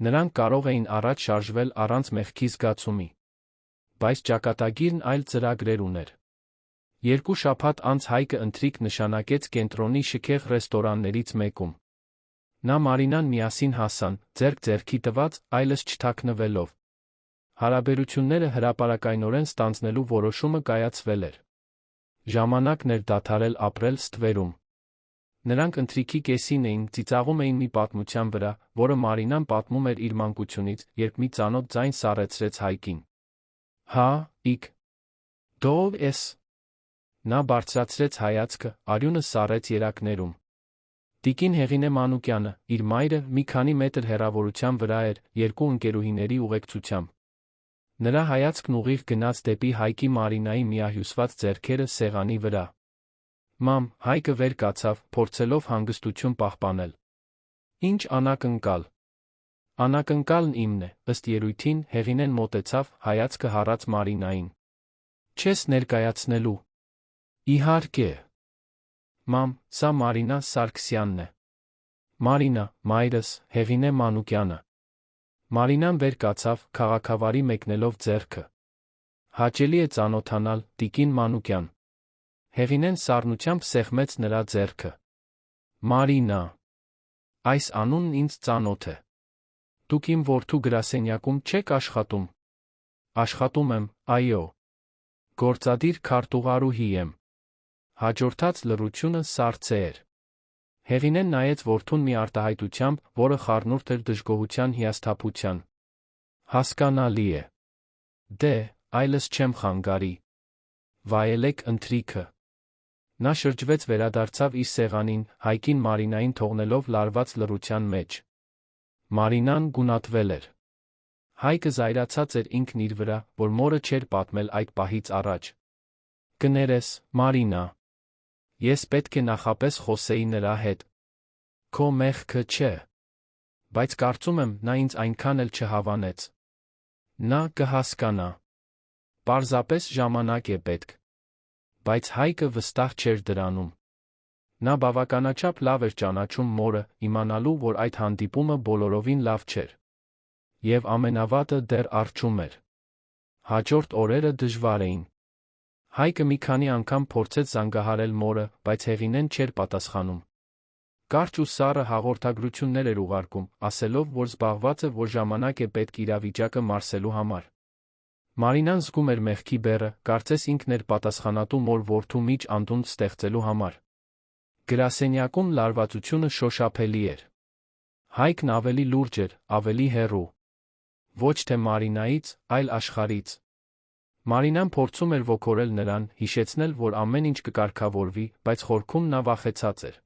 Նրանք կարող էին առաջ շարժվել առանց մեղքի զգացումի։ Բայց ճակատագիրն այլ ծրագրեր ուներ։ 2 շաբաթ անց Հայկը ընթրիք նշանակեց կենտրոնի շքեղ ռեստորաններից մեկում։ Նա Մարինան միասին հասան, ձեռք ձեռքի տված, այլս չթաքնվելով։ Հարաբերությունները հրապարակայնորեն ստանձնելու որոշումը կայացվել էր։ Ժամանակն էր դադարել ապրել ստվերում։ Նրանք ընթրիքի կեսին էին, ծիծաղում էին մի պատմության վրա, որը Մարինան պատմում էր իր մանկությունից, երբ մի ծանոթ ձայն սառեցրեց Հայկին։ Հա, իք։ Դու ես։ Նա բարձրացրեց հայացքը, արյունը սառեց երակներում։ Տիկին Հեղինե Մանուկյանը, իր մայրը, մի քանի մետր հեռավորության վրա էր, երկու ընկերուհիների ուղեկցությամբ։ Նրա հայացքն ուղիղ գնաց դեպի Հայկի Մարինայի միահյուսված ձեռքերը սեղանի վրա։ Մամ, Հայկը վեր կացավ, փորձելով հանգստություն պահպանել։ Ինչ անակնկալ։ Անակնկալն իմն է, ըստ երույթին, Հեղինեն մոտեցավ, հայացքը հառած Մարինային։ Չես ներկայացնելու։ Իհարկե։ Մամ, սա Մարինա Սարգսյանն է։ Մարինա, մայրս, Հեղինե Մանուկյանը։ Մարինան վեր կացավ, քաղաքավարի մեկնելով ձեռքը։ Հաճելի է ծանոթանալ, տիկին Մանուկյան։ Հեղինեն սառնությամբ սեղմեց նրա ձեռքը։ Մարինա։ Այս անունն ինձ ծանոթ է։ Դուք իմ որդու գրասենյակում չեք աշխատում։ Աշխատում եմ, այո։ Գործադիր քարտուղարուհի եմ։ Հաջորդած լռությունը սառցե էր։ Հեղինեն նայեց որդուն մի արտահայտությամբ, որը խառնուրդ էր դժգոհության հիասթափության։ Հասկանալի է։ Դե, այլս չեմ խանգարի։ Վայելեք ընթրիքը։ Նա շրջվեց վերադարձավ իր սեղանին, Հայկին Մարինային թողնելով լարված լռության մեջ։ Մարինան գունատվել էր։ Հայկը զայրացած էր ինքն իր վրա, որ մորը չէր պատմել այդ պահից առաջ։ Կներես, Մարինա։ Ես պետք է նախապես խոսեի նրա հետ։ Քո մեղքը չէ։ Բայց կարծում եմ, նա ինձ այնքան էլ չհավանեց։ Նա կհասկանա։ Պարզապես ժամանակ է պետք։ Բայց Հայկը վստահ չէր դրանում։ Նա բավականաչափ լավ էր ճանաչում մորը, իմանալու, որ այդ հանդիպումը բոլորովին լավ չէր։ Եվ ամենավատը դեռ առջում էր։ Հաջորդ օրերը դժվար էին։ Հայկը մի քանի անգամ փորձեց զանգահարել մորը, բայց Հեղինեն չէր պատասխանում։ Կարճ ու սառը հաղորդագրություններ էր ուղարկում, ասելով, որ զբաղված է, որ ժամանակ է պետք իրավիճակը մարսելու համար։ Մարինան զգում էր մեղքի բեռը, կարծես ինքն էր պատասխանատու մոր որդու միջ անդունդ ստեղծելու համար։ Գրասենյակում լարվածությունը շոշափելի էր։ Հայկն ավելի լուրջ էր, ավելի հեռու։ Ոչ թե Մարինայից, այլ աշխարհից։ Մարինան փորձում էր ոգորել նրան, հիշեցնել, որ ամեն ինչ կկարգավորվի, բայց խորքում նա վախեցած էր։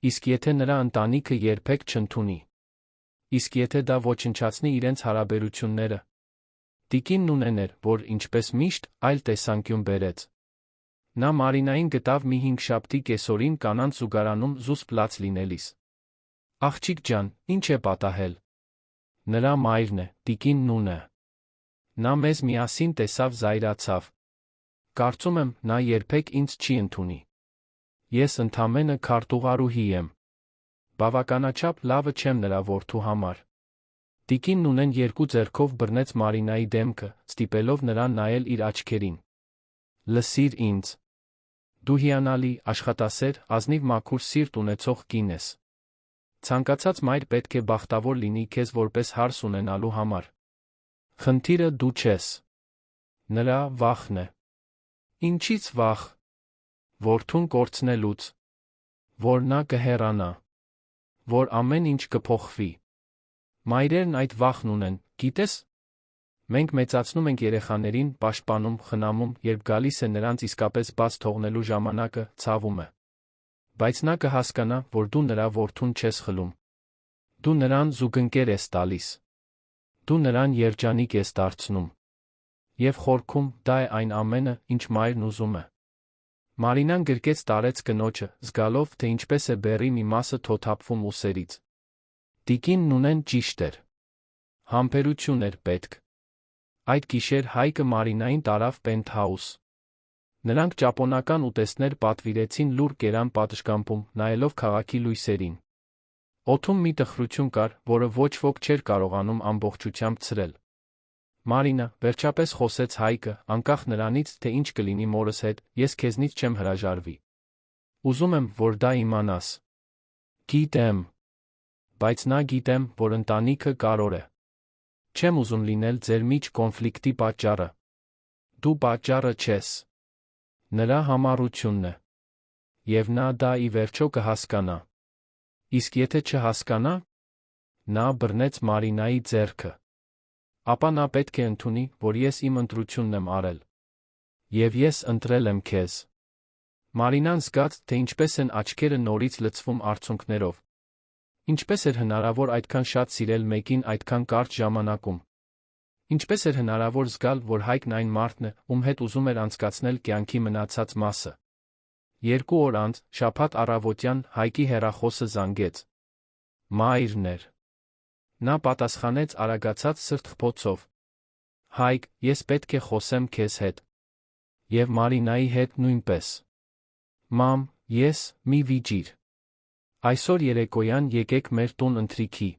Իսկ եթե նրա ընտանիքը երբեք չընդունի։ Իսկ եթե դա ոչնչացնի իրենց հարաբերությունները։ Տիկինն ունեներ, որ, ինչպես միշտ, այլ տեսանկյուն բերեց։ Նա Մարինային գտավ մի հինգշաբթի կեսօրին կանանց զուգարանում զուսպ լաց լինելիս։ Աղջիկ ջան, ինչ է պատահել։ Նրա մայրն է, տիկին Նունը։ Նա մեզ միասին տեսավ զայրացավ։ Կարծում եմ, նա երբեք ինձ չի ընդունի։ Ես ընդամենը քարտուղարուհի եմ։ Բավականաչափ լավը չեմ նրա որդու համար։ Տիկին Նունեն երկու ձեռքով բռնեց Մարինայի դեմքը, ստիպելով նրան նայել իր աչքերին։ Լսիր ինձ։ Դու հիանալի, աշխատասեր, ազնիվ մաքուր սիրտ ունեցող կին ես։ Ցանկացած մայր պետք է բախտավոր լինի քեզ որպես հարս ունենալու համար։ Խնդիրը դու չես։ Նրա վախն է։ Ինչից վախ։ Որդուն կորցնելուց։ Որ նա կհեռանա։ Որ ամեն ինչ կփոխվի։ Մայրերն այդ վախն ունեն, գիտես։ Մենք մեծացնում ենք երեխաներին, պաշտպանում, խնամում, երբ գալիս է նրանց իսկապես բաց թողնելու ժամանակը, ցավում է։ Բայց նա կհասկանա, որ դու նրա որդուն չես խլում։ Դու նրան զուգընկեր ես տալիս։ Դու նրան երջանիկ ես դարձնում։ Եվ խորքում, դա է այն ամենը, ինչ մայրն ուզում է։ Մարինան գրկեց տարեց կնոջը, զգալով, թե ինչպես է բեռի մի մասը թոթափվում ուսերից։ Տիկին Նունեն ճիշտ էր։ Համբերություն էր պետք։ Այդ գիշեր Հայկը Մարինային տարավ պենթհաուս։ Նրանք ճապոնական ուտեստներ պատվիրեցին լուր կերան պատշգամբում, նայելով քաղաքի լույսերին։ Օդում մի տխրություն կար, որը ոչ ոք չէր կարողանում ամբողջությամբ ցրել։ Մարինա, վերջապես խոսեց Հայկը, անկախ նրանից, թե ինչ կլինի մորս հետ, ես քեզնից չեմ հրաժարվի։ Ուզում եմ, որ դա իմանաս։ Գիտեմ։ Բայց նա գիտեմ, որ ընտանիքը կարոր է։ Չեմ ուզում լինել ձեր միջ կոնֆլիկտի պատճառը։ Դու պատճառը չես։ Նրա համառությունն է։ Եվ նա դա ի վերջո կհասկանա։ Իսկ եթե չհասկանա, նա բռնեց Մարինայի ձեռքը։ Ապա նա պետք է ընդունի, որ ես իմ ընտրությունն եմ արել։ Եվ ես ընտրել եմ քեզ։ Մարինան զգաց, թե ինչպես են աչքերը նորից լցվում արցունքներով։ Ինչպես էր հնարավոր այդքան շատ սիրել մեկին այդքան կարճ ժամանակում։ Ինչպես էր հնարավոր զգալ, որ Հայկն այն մարդն է, ում հետ ուզում էր անցկացնել կյանքի մնացած մասը։ 2 օր անց, շաբաթ առավոտյան, Հայկի հեռախոսը զանգեց։ Մայրն էր։ Նա պատասխանեց արագացած սրտխփոցով. Հայկ, ես պետք է խոսեմ քեզ հետ։ Եվ Մարինայի հետ նույնպես։ Մամ, ես, մի վիճիր։ Այսօր երեկոյան եկեք մեր տուն ընթրիքի։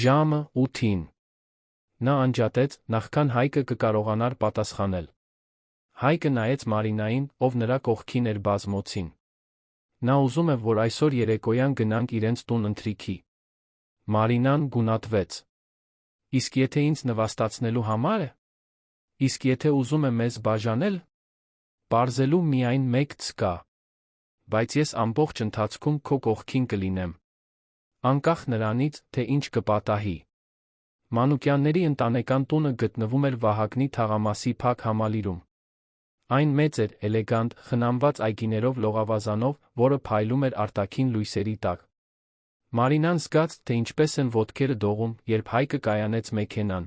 Ժամը 8-ին։ Նա անջատեց, նախքան Հայկը կկարողանար պատասխանել։ Հայկը նայեց Մարինային, ով նրա կողքին էր բազմոցին։ Նա ուզում է, որ այսօր երեկոյան գնանք իրենց տուն ընթրիքի։ Մարինան գունատվեց։ Իսկ եթե ինձ նվաստացնելու համար է։ Իսկ եթե ուզում է մեզ բաժանել։ Պարզելու միայն մեկ կա։ Բայց ես ամբողջ ընթացքում քո կողքին կլինեմ։ Անկախ նրանից, թե ինչ կպատահի։ Մանուկյանների ընտանեկան տունը գտնվում էր Վահագնի թաղամասի փակ համալիրում։ Այն մեծ էր, էլեգանտ, խնամված այգիներով լողավազանով, որը փայլում էր արտաքին լույսերի տակ։ Մարինան զգաց, թե ինչպես են ոտքերը դողում, երբ Հայկը կայանեց մեքենան։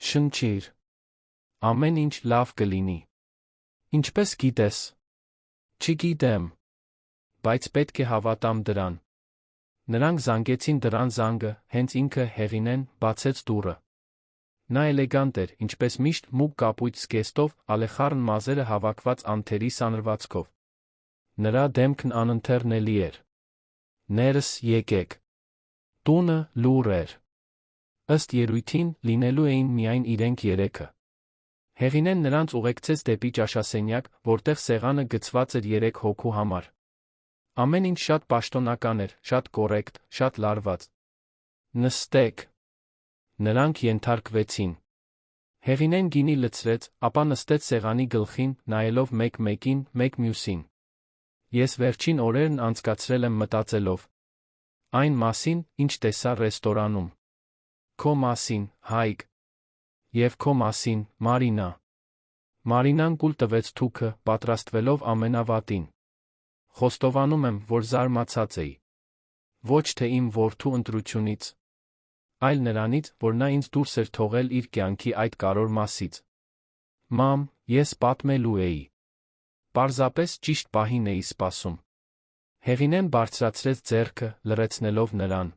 Շնչիր։ Ամեն ինչ լավ կլինի։ Ինչպես գիտես։ Չգիտեմ։ Բայց պետք է հավատամ դրան։ Նրանք զանգեցին դռան զանգը, հենց ինքը Հեղինեն բացեց դուռը։ Նա էլեգանտ էր, ինչպես միշտ, մուգ կապույտ զգեստով, ալեխառն մազերը հավաքված անթերի սանրվածքով։ Նրա դեմքն անընթեռնելի էր։ Ներս եկեք։ Տունը լուռ էր։ Ըստ երույթին, լինելու էին միայն իրենք երեքը։ Հեղինեն նրանց ուղեկցեց դեպի ճաշասենյակ, որտեղ սեղանը գցված էր 3 հոգու համար։ Ամեն ինչ շատ պաշտոնական էր, շատ կոռեկտ, շատ լարված։ Նստեք։ Նրանք ենթարկվեցին։ Հեղինեն գինի լցրեց, ապա նստեց սեղանի գլխին, նայելով մեկ-մեկին, մեկ մյուսին։ Ես վերջին օրերն անցկացրել եմ մտածելով։ Այն մասին, ինչ տեսա ռեստորանում։ Քո մասին, Հայկ։ Եվ քո մասին, Մարինա։ Մարինան կուլ տվեց թուքը, պատրաստվելով ամենավատին։ Խոստովանում եմ, որ զարմացած էի։ Ոչ թե իմ որդու ընտրությունից, այլ նրանից, որ նա ինձ դուրս էր թողել իր կյանքի այդ կարևոր մասից։ Մամ, ես պատմելու էի։ Պարզապես ճիշտ պահին էի սպասում։ Հեղինեն բարձրացրեց ձեռքը, լռեցնելով նրան։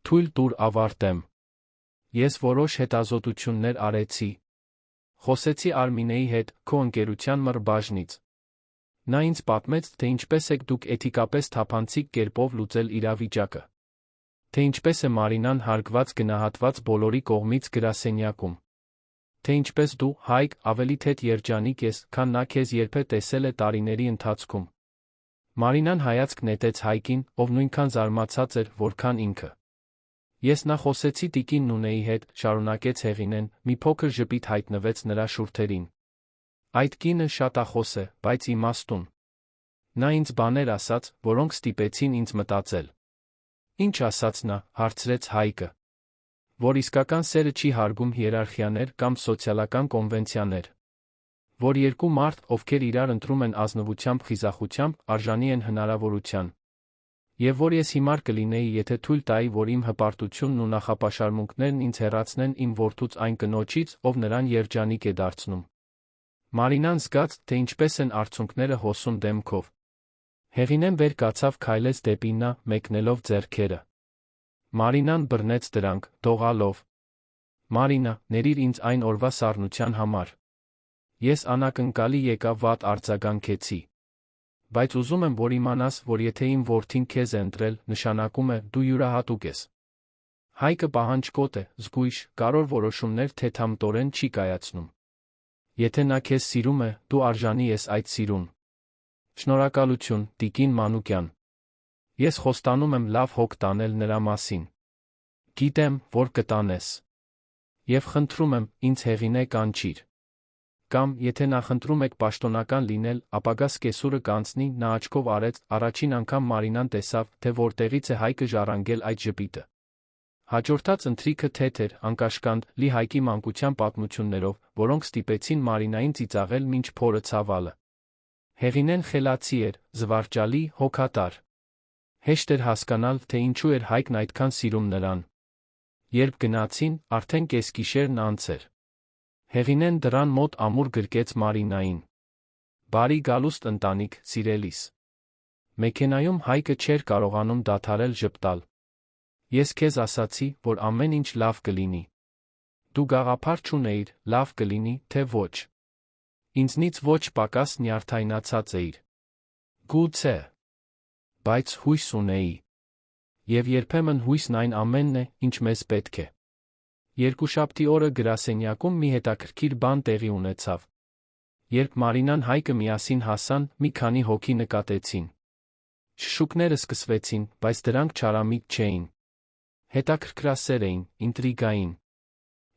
Թույլ տուր ավարտեմ։ Ես որոշ հետազոտություններ արեցի։ Խոսեցի Արմինեի հետ, քո ընկերության մռբաժնից։ Նա ինձ պատմեց, թե ինչպես եք դուք էթիկապես թափանցիկ կերպով լուծել իրավիճակը։ Թե ինչպես է Մարինան հարգված գնահատված բոլորի կողմից գրասենյակում։ Թե ինչպես դու, Հայկ, ավելի թեթ երջանիկ ես, քան նա քեզ երբեք տեսել է տարիների ընթացքում։ Մարինան հայացք նետեց Հայկին, ով նույնքան զարմացած էր, որքան ինքը։ Ես նախոսեցի տիկին Նունեի հետ, շարունակեց Հեղինեն, մի փոքր ժպիտ հայտնվեց նրա շուրթերին։ Այդ կինը շատախոս է, բայց իմաստուն։ Նա ինձ բաներ ասաց, որոնք ստիպեցին ինձ մտածել։ Ինչ ասաց նա, հարցրեց Հայկը։ Որ իսկական սերը չի հարգում հիերարխիաներ կամ սոցիալական կոնվենցիաներ։ Որ երկու մարդ, ովքեր իրար ընտրում են ազնվությամբ խիզախությամբ, արժանի են հնարավորության։ Եվ որ ես հիմար կլինեի, եթե թույլ տայի, որ իմ հպարտությունն ու նախապաշարմունքներն ինձ հեռացնեն իմ որդուց այն կնոջից, ով նրան երջանիկ է դարձնում։ Մարինան զգաց, թե ինչպես են արցունքները հոսում դեմքով։ Հեղինեն վեր կացավ, քայլեց դեպի նա, մեկնելով ձեռքերը։ Մարինան բռնեց դրանք, դողալով. Մարինա, ներիր ինձ այն օրվա սառնության համար։ Ես անակնկալի եկա վատ արձագանքեցի։ Բայց ուզում եմ, որ իմանաս, որ եթե իմ որդին քեզ է ընտրել, նշանակում է, դու յուրահատուկ ես։ Հայկը պահանջկոտ է, զգույշ, կարևոր որոշումներ թեթամտորեն չի կայացնում։ Եթե նա քեզ սիրում է, դու արժանի ես այդ սիրուն։ Շնորհակալություն, տիկին Մանուկյան։ Ես խոստանում եմ լավ հոգ տանել նրա մասին։ Գիտեմ, որ կտանես։ Եվ խնդրում եմ, ինձ Հեղինե կանչիր։ Կամ, եթե նախընտրում եք պաշտոնական լինել, ապագա սկեսուրը կանցնի, նա աչքով արեց, առաջին անգամ Մարինան տեսավ, թե որտեղից է Հայկը ժառանգել այդ ժպիտը։ Հաջորդած ընթրիքը թեթեր, անկաշկանդ, լի Հայկի մանկության պատմություններով, որոնք ստիպեցին Մարինային ծիծաղել մինչ փորը ցավալը։ Հեղինեն խելացի էր, զվարճալի, հոգատար։ Հեշտ էր հասկանալ, թե ինչու էր Հայկն այդքան սիրում նրան։ Երբ գնացին, արդեն կեսգիշերն անց էր։ Հեղինեն դռան մոտ ամուր գրկեց Մարինային. «Բարի գալուստ ընտանիք, սիրելիս»։ Մեքենայում Հայկը չէր կարողանում դադարել ժպտալ։ «Ես քեզ ասացի, որ ամեն ինչ լավ կլինի։ Դու գաղափար չունեիր, լավ կլինի, թե ոչ։ Ինձնից ոչ պակաս նյարդայնացած էիր։ Գուցե։ Բայց հույս ունեի։ Եվ երբեմն հույսն այն ամենն է, ինչ մեզ պետք է»։ Երկուշաբթի օրը գրասենյակում մի հետաքրքիր բան տեղի ունեցավ։ Երբ Մարինան Հայկը միասին հասան, մի քանի հոգի նկատեցին։ Շշուկները սկսվեցին, բայց դրանք չարամիտ չէին։ Հետաքրքրասեր էին, ինտրիգային։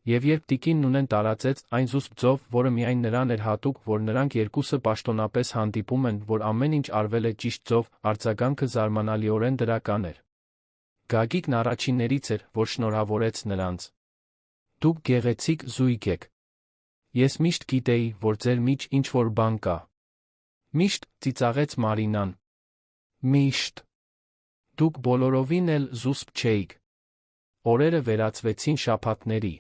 Եվ երբ տիկին Նունեն տարածեց այն զուսպ ձով, որը միայն նրան էր հատուկ, որ նրանք երկուսը պաշտոնապես հանդիպում են, որ ամեն ինչ արվել է ճիշտ ձով, արձագանքը զարմանալիորեն դրական էր։ Գագիկն առաջիններից էր, որ շնորհավորեց նրանց։ «Դուք գեղեցիկ զույգ եք։ Ես միշտ գիտեի, որ ձեր մեջ ինչ-որ բան կա»։ «Միշտ», ծիծաղեց Մարինան։ «Միշտ։ Դուք բոլորովին էլ զուսպ չէիք»։ Օրերը վերածվեցին շաբաթների։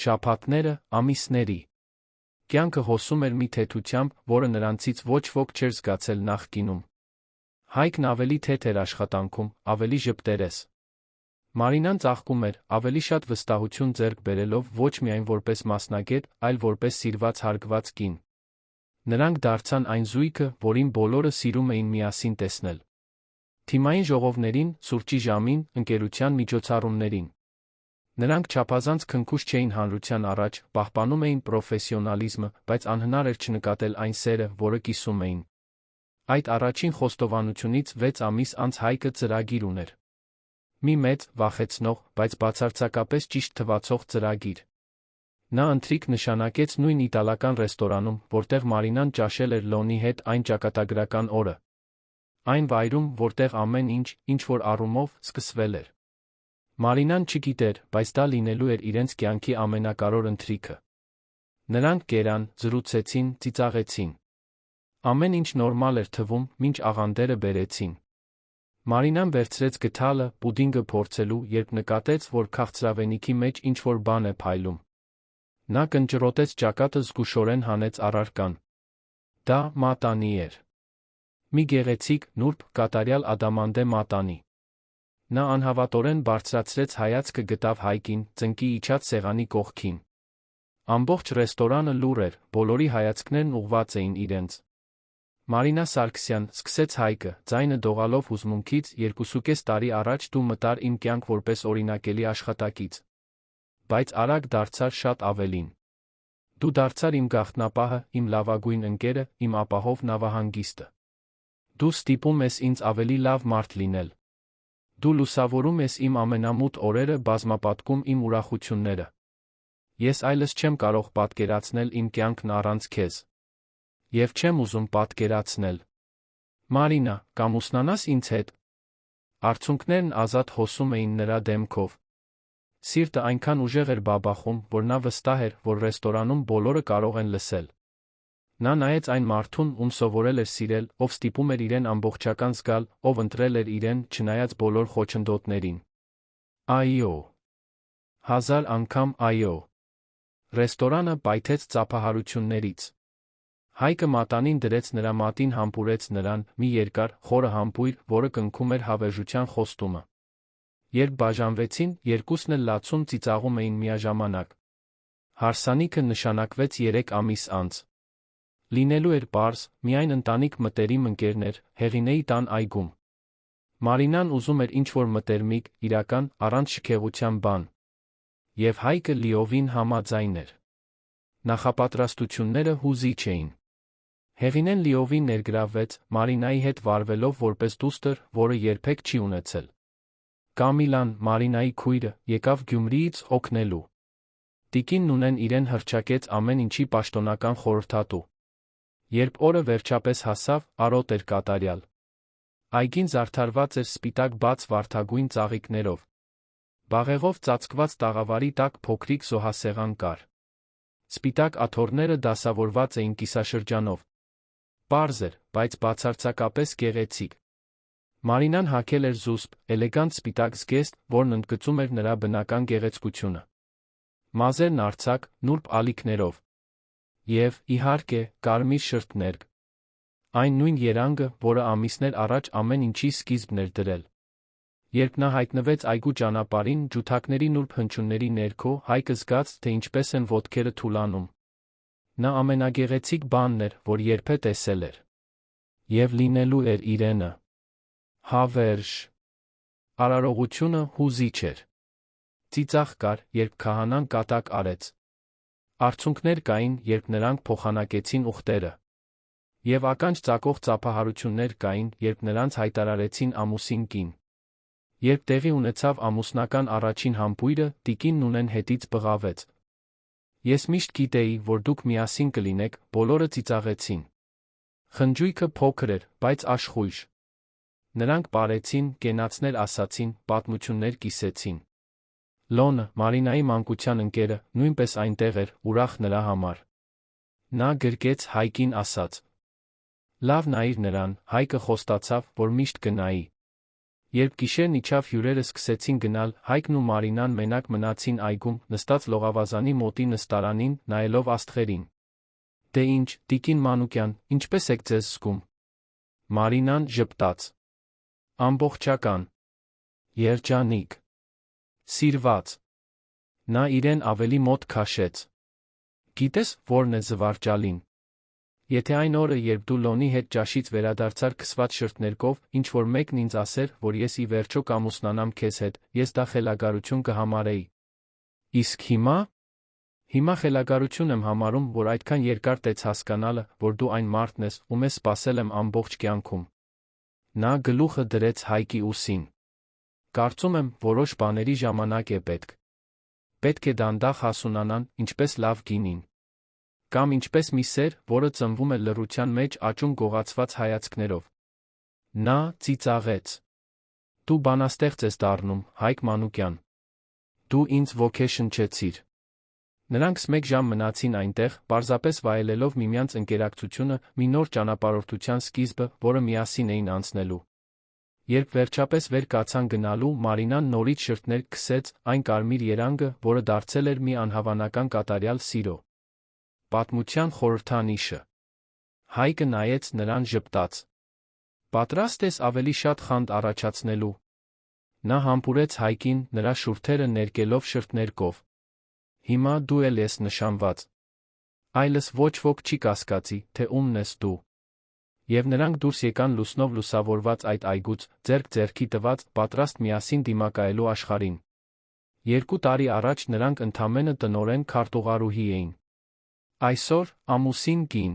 Շաբաթները՝ ամիսների։ Կյանքը հոսում էր մի թեթությամբ, որը նրանցից ոչ ոք չէր զգացել նախկինում։ Հայկն ավելի թեթ էր աշխատանքում, ավելի ժպտերես։ Մարինան ծաղկում էր, ավելի շատ վստահություն ձեռք բերելով ոչ միայն որպես մասնագետ, այլ որպես սիրված հարգված կին։ Նրանք դարձան այն զույգը, որին բոլորը սիրում էին միասին տեսնել։ Թիմային ժողովներին, սուրճի ժամին, ընկերության միջոցառումներին։ Նրանք չափազանց քնքուշ չէին հանրության առաջ, պահպանում էին պրոֆեսիոնալիզմը, բայց անհնար էր չնկատել այն սերը, որը կիսում էին։ Այդ առաջին խոստովանությունից 6 ամիս անց Հայկը ծրագիր ուներ։ Մի մեծ, վախեցնող, բայց բացարձակապես ճիշտ թվացող ծրագիր։ Նա ընթրիք նշանակեց նույն իտալական ռեստորանում, որտեղ Մարինան ճաշել էր Լոնի հետ այն ճակատագրական օրը։ Այն վայրում, որտեղ ամեն ինչ, ինչ-որ առումով, սկսվել էր։ Մարինան չգիտեր, բայց դա լինելու էր իրենց կյանքի ամենակարևոր ընթրիքը։ Նրանք կերան, զրուցեցին, ծիծաղեցին։ Ամեն ինչ նորմալ էր թվում, մինչ աղանդերը բերեցին։ Մարինան վերցրեց գդալը, պուդինգը փորձելու, երբ նկատեց, որ քաղցրավենիքի մեջ ինչ-որ բան է փայլում։ Նա կնճռոտեց ճակատը, զգուշորեն հանեց առարկան։ Դա մատանի էր։ Մի գեղեցիկ, նուրբ, կատարյալ ադամանդե մատանի։ Նա անհավատորեն բարձրացրեց հայացքը, գտավ Հայկին, ծնկի իջած սեղանի կողքին։ Ամբողջ ռեստորանը լուռ էր, բոլորի հայացքներն ուղղված էին իրենց։ «Մարինա Սարգսյան», սկսեց Հայկը, ձայնը դողալով հուզմունքից, 2.5 տարի առաջ դու մտար իմ կյանք որպես օրինակելի աշխատակից։ Բայց արագ դարձար շատ ավելին։ Դու դարձար իմ գաղտնապահը, իմ լավագույն ընկերը, իմ ապահով նավահանգիստը։ Դու ստիպում ես ինձ ավելի լավ մարդ լինել։ Դու լուսավորում ես իմ ամենամութ օրերը, բազմապատկում իմ ուրախությունները։ Ես այլս չեմ կարող պատկերացնել իմ կյանքն առանց քեզ։ Եվ չեմ ուզում պատկերացնել։ Մարինա, կամուսնանաս ինձ հետ։ Արցունքներն ազատ հոսում էին նրա դեմքով։ Սիրտը այնքան ուժեղ էր բաբախում, որ նա վստահ էր, որ ռեստորանում բոլորը կարող են լսել։ Նա նայեց այն մարդուն, ում սովորել էր սիրել, ով ստիպում էր իրեն ամբողջական զգալ, ով ընտրել էր իրեն, չնայած բոլոր խոչընդոտներին։ Այո։ 1000 անգամ այո։ Ռեստորանը պայթեց ծափահարություններից։ Հայկը մատանին դրեց նրա մատին, համբուրեց նրան, մի երկար, խորը համբույր, որը կնքում էր հավերժության խոստումը։ Երբ բաժանվեցին, երկուսն էլ լացում ծիծաղում էին միաժամանակ։ Հարսանիքը նշանակվեց 3 ամիս անց։ Լինելու էր պարզ, միայն ընտանիք, մտերիմ ընկերներ, Հեղինեի տան այգում։ Մարինան ուզում էր ինչ-որ մտերմիկ, իրական, առանց շքեղության բան։ Եվ Հայկը լիովին համաձայն էր։ Նախապատրաստությունները հուզիչ էին։ Հեղինեն լիովին ներգրավվեց, Մարինայի հետ վարվելով որպես դուստր, որը երբեք չի ունեցել։ Կամիլան, Մարինայի քույրը, եկավ Գյումրիից օգնելու։ Տիկին Նունեն իրեն հռչակեց ամեն ինչի պաշտոնական խորհրդատու։ Երբ օրը վերջապես հասավ, արոտ էր կատարյալ։ Այգին զարդարված էր սպիտակ բաց վարդագույն ծաղիկներով։ Բաղեղով ծածկված տաղավարի տակ փոքրիկ զոհասեղան կար։ Սպիտակ աթոռները դասավորված էին կիսաշրջանով։ Պարզ էր, բայց բացարձակապես գեղեցիկ։ Մարինան հագել էր զուսպ, էլեգանտ սպիտակ զգեստ, որն ընդգծում էր նրա բնական գեղեցկությունը։ Մազերն արձակ, նուրբ ալիքներով։ Եվ, իհարկե, կարմիր շրթներկ։ Այն նույն երանգը, որը ամիսներ առաջ ամեն ինչի սկիզբն էր դրել։ Երբ նա հայտնվեց այգու ճանապարհին, ջութակների նուրբ հնչյունների ներքո, Հայկը զգաց, թե ինչպես են ոտքերը թուլանում։ Նա ամենագեղեցիկ բանն էր, որ երբե տեսել էր։ Եվ լինելու էր իրենը։ Հավերժ։ Արարողությունը հուզիչ էր։ Ծիծաղ կար, երբ քահանան կատակ արեց։ Արցունքներ կային, երբ նրանք փոխանակեցին ուղտերը։ Եվ ականջ ծակող ծափահարություններ կային, երբ նրանց հայտարարեցին ամուսին կին։ Երբ տեղի ունեցավ ամուսնական առաջին համբույրը, տիկին Նունեն հետից բղավեց. Ես միշտ գիտեի, որ դուք միասին կլինեք, բոլորը ծիծաղեցին։ Խնջույքը փոքր էր, բայց աշխույժ։ Նրանք պարեցին, կենացներ ասացին, պատմություններ կիսեցին։ Լոնը, Մարինայի մանկության ընկերը, նույնպես այնտեղ էր, ուրախ նրա համար։ Նա գրկեց Հայկին ասաց. Լավ նայիր նրան, Հայկը խոստացավ, որ միշտ կնայի։ Երբ գիշերն իջավ հյուրերը սկսեցին գնալ, Հայկն ու Մարինան մենակ մնացին այգում, նստած լողավազանի մոտի նստարանին, նայելով աստղերին։ Դե ինչ, տիկին Մանուկյան, ինչպես եք ձեզ զգում։ Մարինան ժպտաց. Ամբողջական։ Երջանիկ։ Սիրված։ Նա իրեն ավելի մոտ քաշեց։ Գիտես, որն է զվարճալին։ Եթե այն օրը, երբ դու Լոնի հետ ճաշից վերադարձար քսված շրթներկով, ինչ-որ մեկն ինձ ասեր, որ ես ի վերջո կամուսնանամ քեզ հետ, ես դա խելագարություն կհամարեի։ Իսկ հիմա։ Հիմա խելագարություն եմ համարում, որ այդքան երկար տեց հասկանալը, որ դու այն մարդն ես, ում ես սպասել եմ ամբողջ կյանքում։ Նա գլուխը դրեց Հայկի ուսին։ Կարծում եմ, որոշ բաների ժամանակ է պետք։ Պետք է դանդաղ հասունանան, ինչպես լավ գինին։ Կամ ինչպես մի սեր, որը ծնվում է լռության մեջ աճում գողացված հայացքներով։ Նա ծիծաղեց. Դու բանաստեղծ ես դառնում, Հայկ Մանուկյան։ Դու ինձ ոգեշնչեցիր։ Նրանք մեկ ժամ մնացին այնտեղ, պարզապես վայելելով միմյանց ընկերակցությունը, մի նոր ճանապարհորդության սկիզբը, որը միասին էին անցնելու։ Երբ վերջապես վեր կացան գնալու, Մարինան նորից շրթներկ քսեց, այն կարմիր երանգը, որը դարձել էր մի անհավանական կատարյալ սիրո։ Պատմության խորհրդանիշը։ Հայկը նայեց նրան ժպտաց. Պատրաստ ես ավելի շատ խանդ առաջացնելու։ Նա համբուրեց Հայկին, նրա շուրթերը ներկելով շրթներկով։ Հիմա դու էլ ես նշանված։ Այլս ոչ ոք չի կասկածի, թե ումն ես դու։ Եվ նրանք դուրս եկան լուսնով լուսավորված այդ այգուց, ձեռք ձեռքի տված, պատրաստ միասին դիմակայելու աշխարհին։ 2 տարի առաջ նրանք ընդամենը տնօրեն քարտուղարուհի էին։ Այսօր ամուսին կին։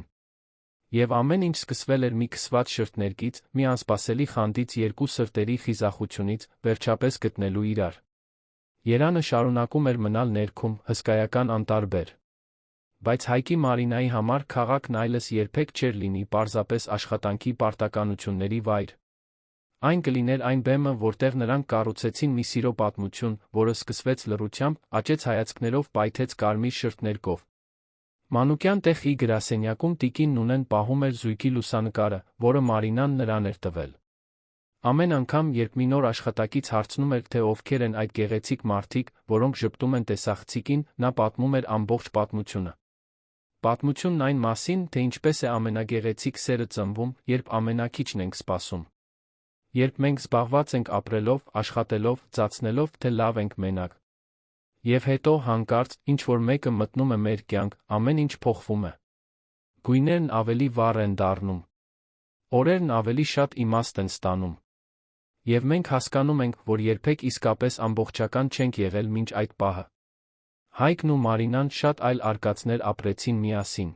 Եվ ամեն ինչ սկսվել էր մի քսված շրթներկից, մի անսպասելի խանդից, երկու սրտերի խիզախությունից, վերջապես գտնելու իրար։ Երանը շարունակում էր մնալ ներքում, հսկայական անտարբեր։ Բայց Հայկի Մարինայի համար քաղաքն այլս երբեք չէր լինի պարզապես աշխատանքի պարտականությունների վայր։ Այն կլիներ այն բեմը, որտեղ նրանք կառուցեցին մի սիրո պատմություն, որը սկսվեց լռությամբ, աճեց հայացքներով, պայթեց կարմիր շրթներկով։ Մանուկյան տեղ ի գրասենյակում տիկին Նունեն պահում էր զույգի լուսանկարը, որը Մարինան նրան էր տվել։ Ամեն անգամ, երբ մի նոր աշխատակից հարցնում էր, թե ովքեր են այդ գեղեցիկ մարդիկ, որոնք ժպտում են տեսախցիկին, նա պատմում էր ամբողջ պատմությունը։ Պատմությունն այն մասին, թե ինչպես է ամենագեղեցիկ սերը ծնվում, երբ ամենակիչն ենք սպասում։ Երբ մենք զբաղված ենք ապրելով, աշխատելով, ծածնելով, թե լավ ենք մենակ։ Եվ հետո հանկարծ, ինչ-որ մեկը մտնում է մեր կյանք, ամեն ինչ փոխվում է։ Գույներն ավելի վառ են դառնում։ Օրերն ավելի շատ իմաստ են ստանում։ Եվ մենք հասկանում ենք, որ երբեք իսկապես ամբողջական չենք եղել մինչ այդ պահը։ Հայկն ու Մարինան շատ այլ արկածներ ապրեցին միասին։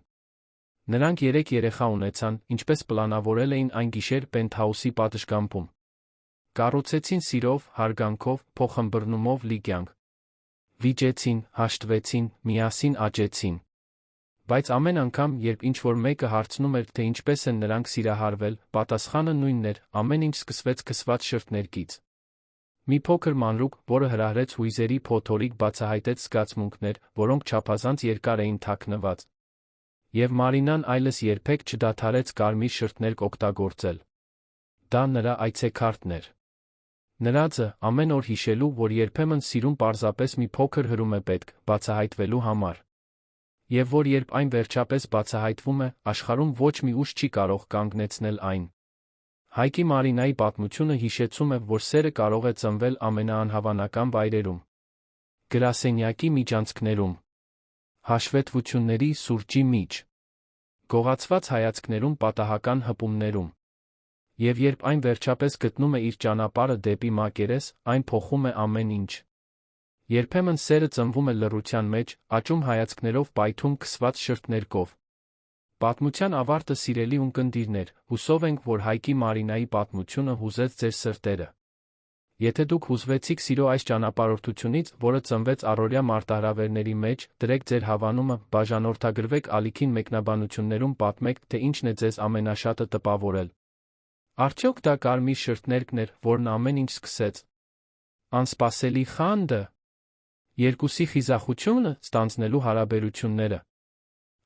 Նրանք 3 երեխա ունեցան, ինչպես պլանավորել էին այն գիշեր Պենթհաուսի պատշգամբում։ Կառուցեցին սիրով, հարգանքով, փոխըմբռնումով լի կյանք։ վիճեցին, հաշտվեցին, միասին աճեցին։ Բայց ամեն անգամ, երբ ինչ-որ մեկը հարցնում էր, թե ինչպես են նրանք սիրահարվել, պատասխանը նույնն էր՝ ամեն ինչ սկսվեց քսված շրթներկից։ Մի փոքր մանրուք, որը հրահրեց հույզերի փոթորիկ, բացահայտեց զգացմունքներ, որոնք չափազանց երկար էին թաքնված։ Եվ Մարինան այլևս երբեք չդադարեց կարմիր շրթներկ օգտագործել։ Դա նրա այցեքարտն էր։ Նրա ձը, ամեն օր հիշելու, որ երբեմն սիրուն պարզապես մի փոքր հրում է պետք, բացահայտվելու համար։ Եվ որ երբ այն վերջապես բացահայտվում է, աշխարհում ոչ մի ուժ չի կարող կանգնեցնել այն։ Հայկի Մարինայի պատմությունը հիշեցում է, որ սերը կարող է ծնվել ամենաանհավանական վայրերում։ Գրասենյակի միջանցքներում, հաշվետվությունների սուրճի միջ, գողացված հայացքներում, պատահական հպումներում։ Եվ երբ այն վերջապես գտնում է իր ճանապարհը դեպի մակերես, այն փոխում է ամեն ինչ։ Երբեմն սերը ծնվում է լռության մեջ, աճում հայացքներով, պայթում քսված շրթներկով։ Պատմության ավարտը, սիրելի ունկնդիրներ, հուսով ենք, որ Հայկի Մարինայի պատմությունը հուզեց ձեր սրտերը։ Եթե դուք հուզվեցիք սիրո այս ճանապարհորդությունից, որը ծնվեց առօրյա մարտահրավերների մեջ, դրեք ձեր հավանումը, բաժանորդագրվեք ալիքին, մեկնաբանություններում պատմեք, թե ինչն է ձեզ ամենաշատը տպավորել։ Արդյոք դա կարմիր շրթներկն էր, որն ամեն ինչ սկսեց։ Անսպասելի խանդը, երկուսի խիզախությունը, ստանձնելու հարաբերությունները։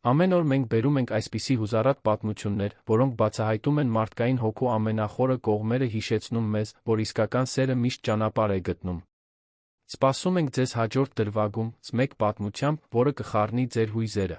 Ամեն օր մենք բերում ենք այսպիսի հուզառատ պատմություններ, որոնք բացահայտում են մարդկային հոգու ամենախորը կողմերը, հիշեցնում մեզ, որ իսկական սերը միշտ ճանապարհ է գտնում։ Սպասում ենք ձեզ հաջորդ դրվագում, մեկ պատմությամբ, որը կխառնի ձեր հույզերը։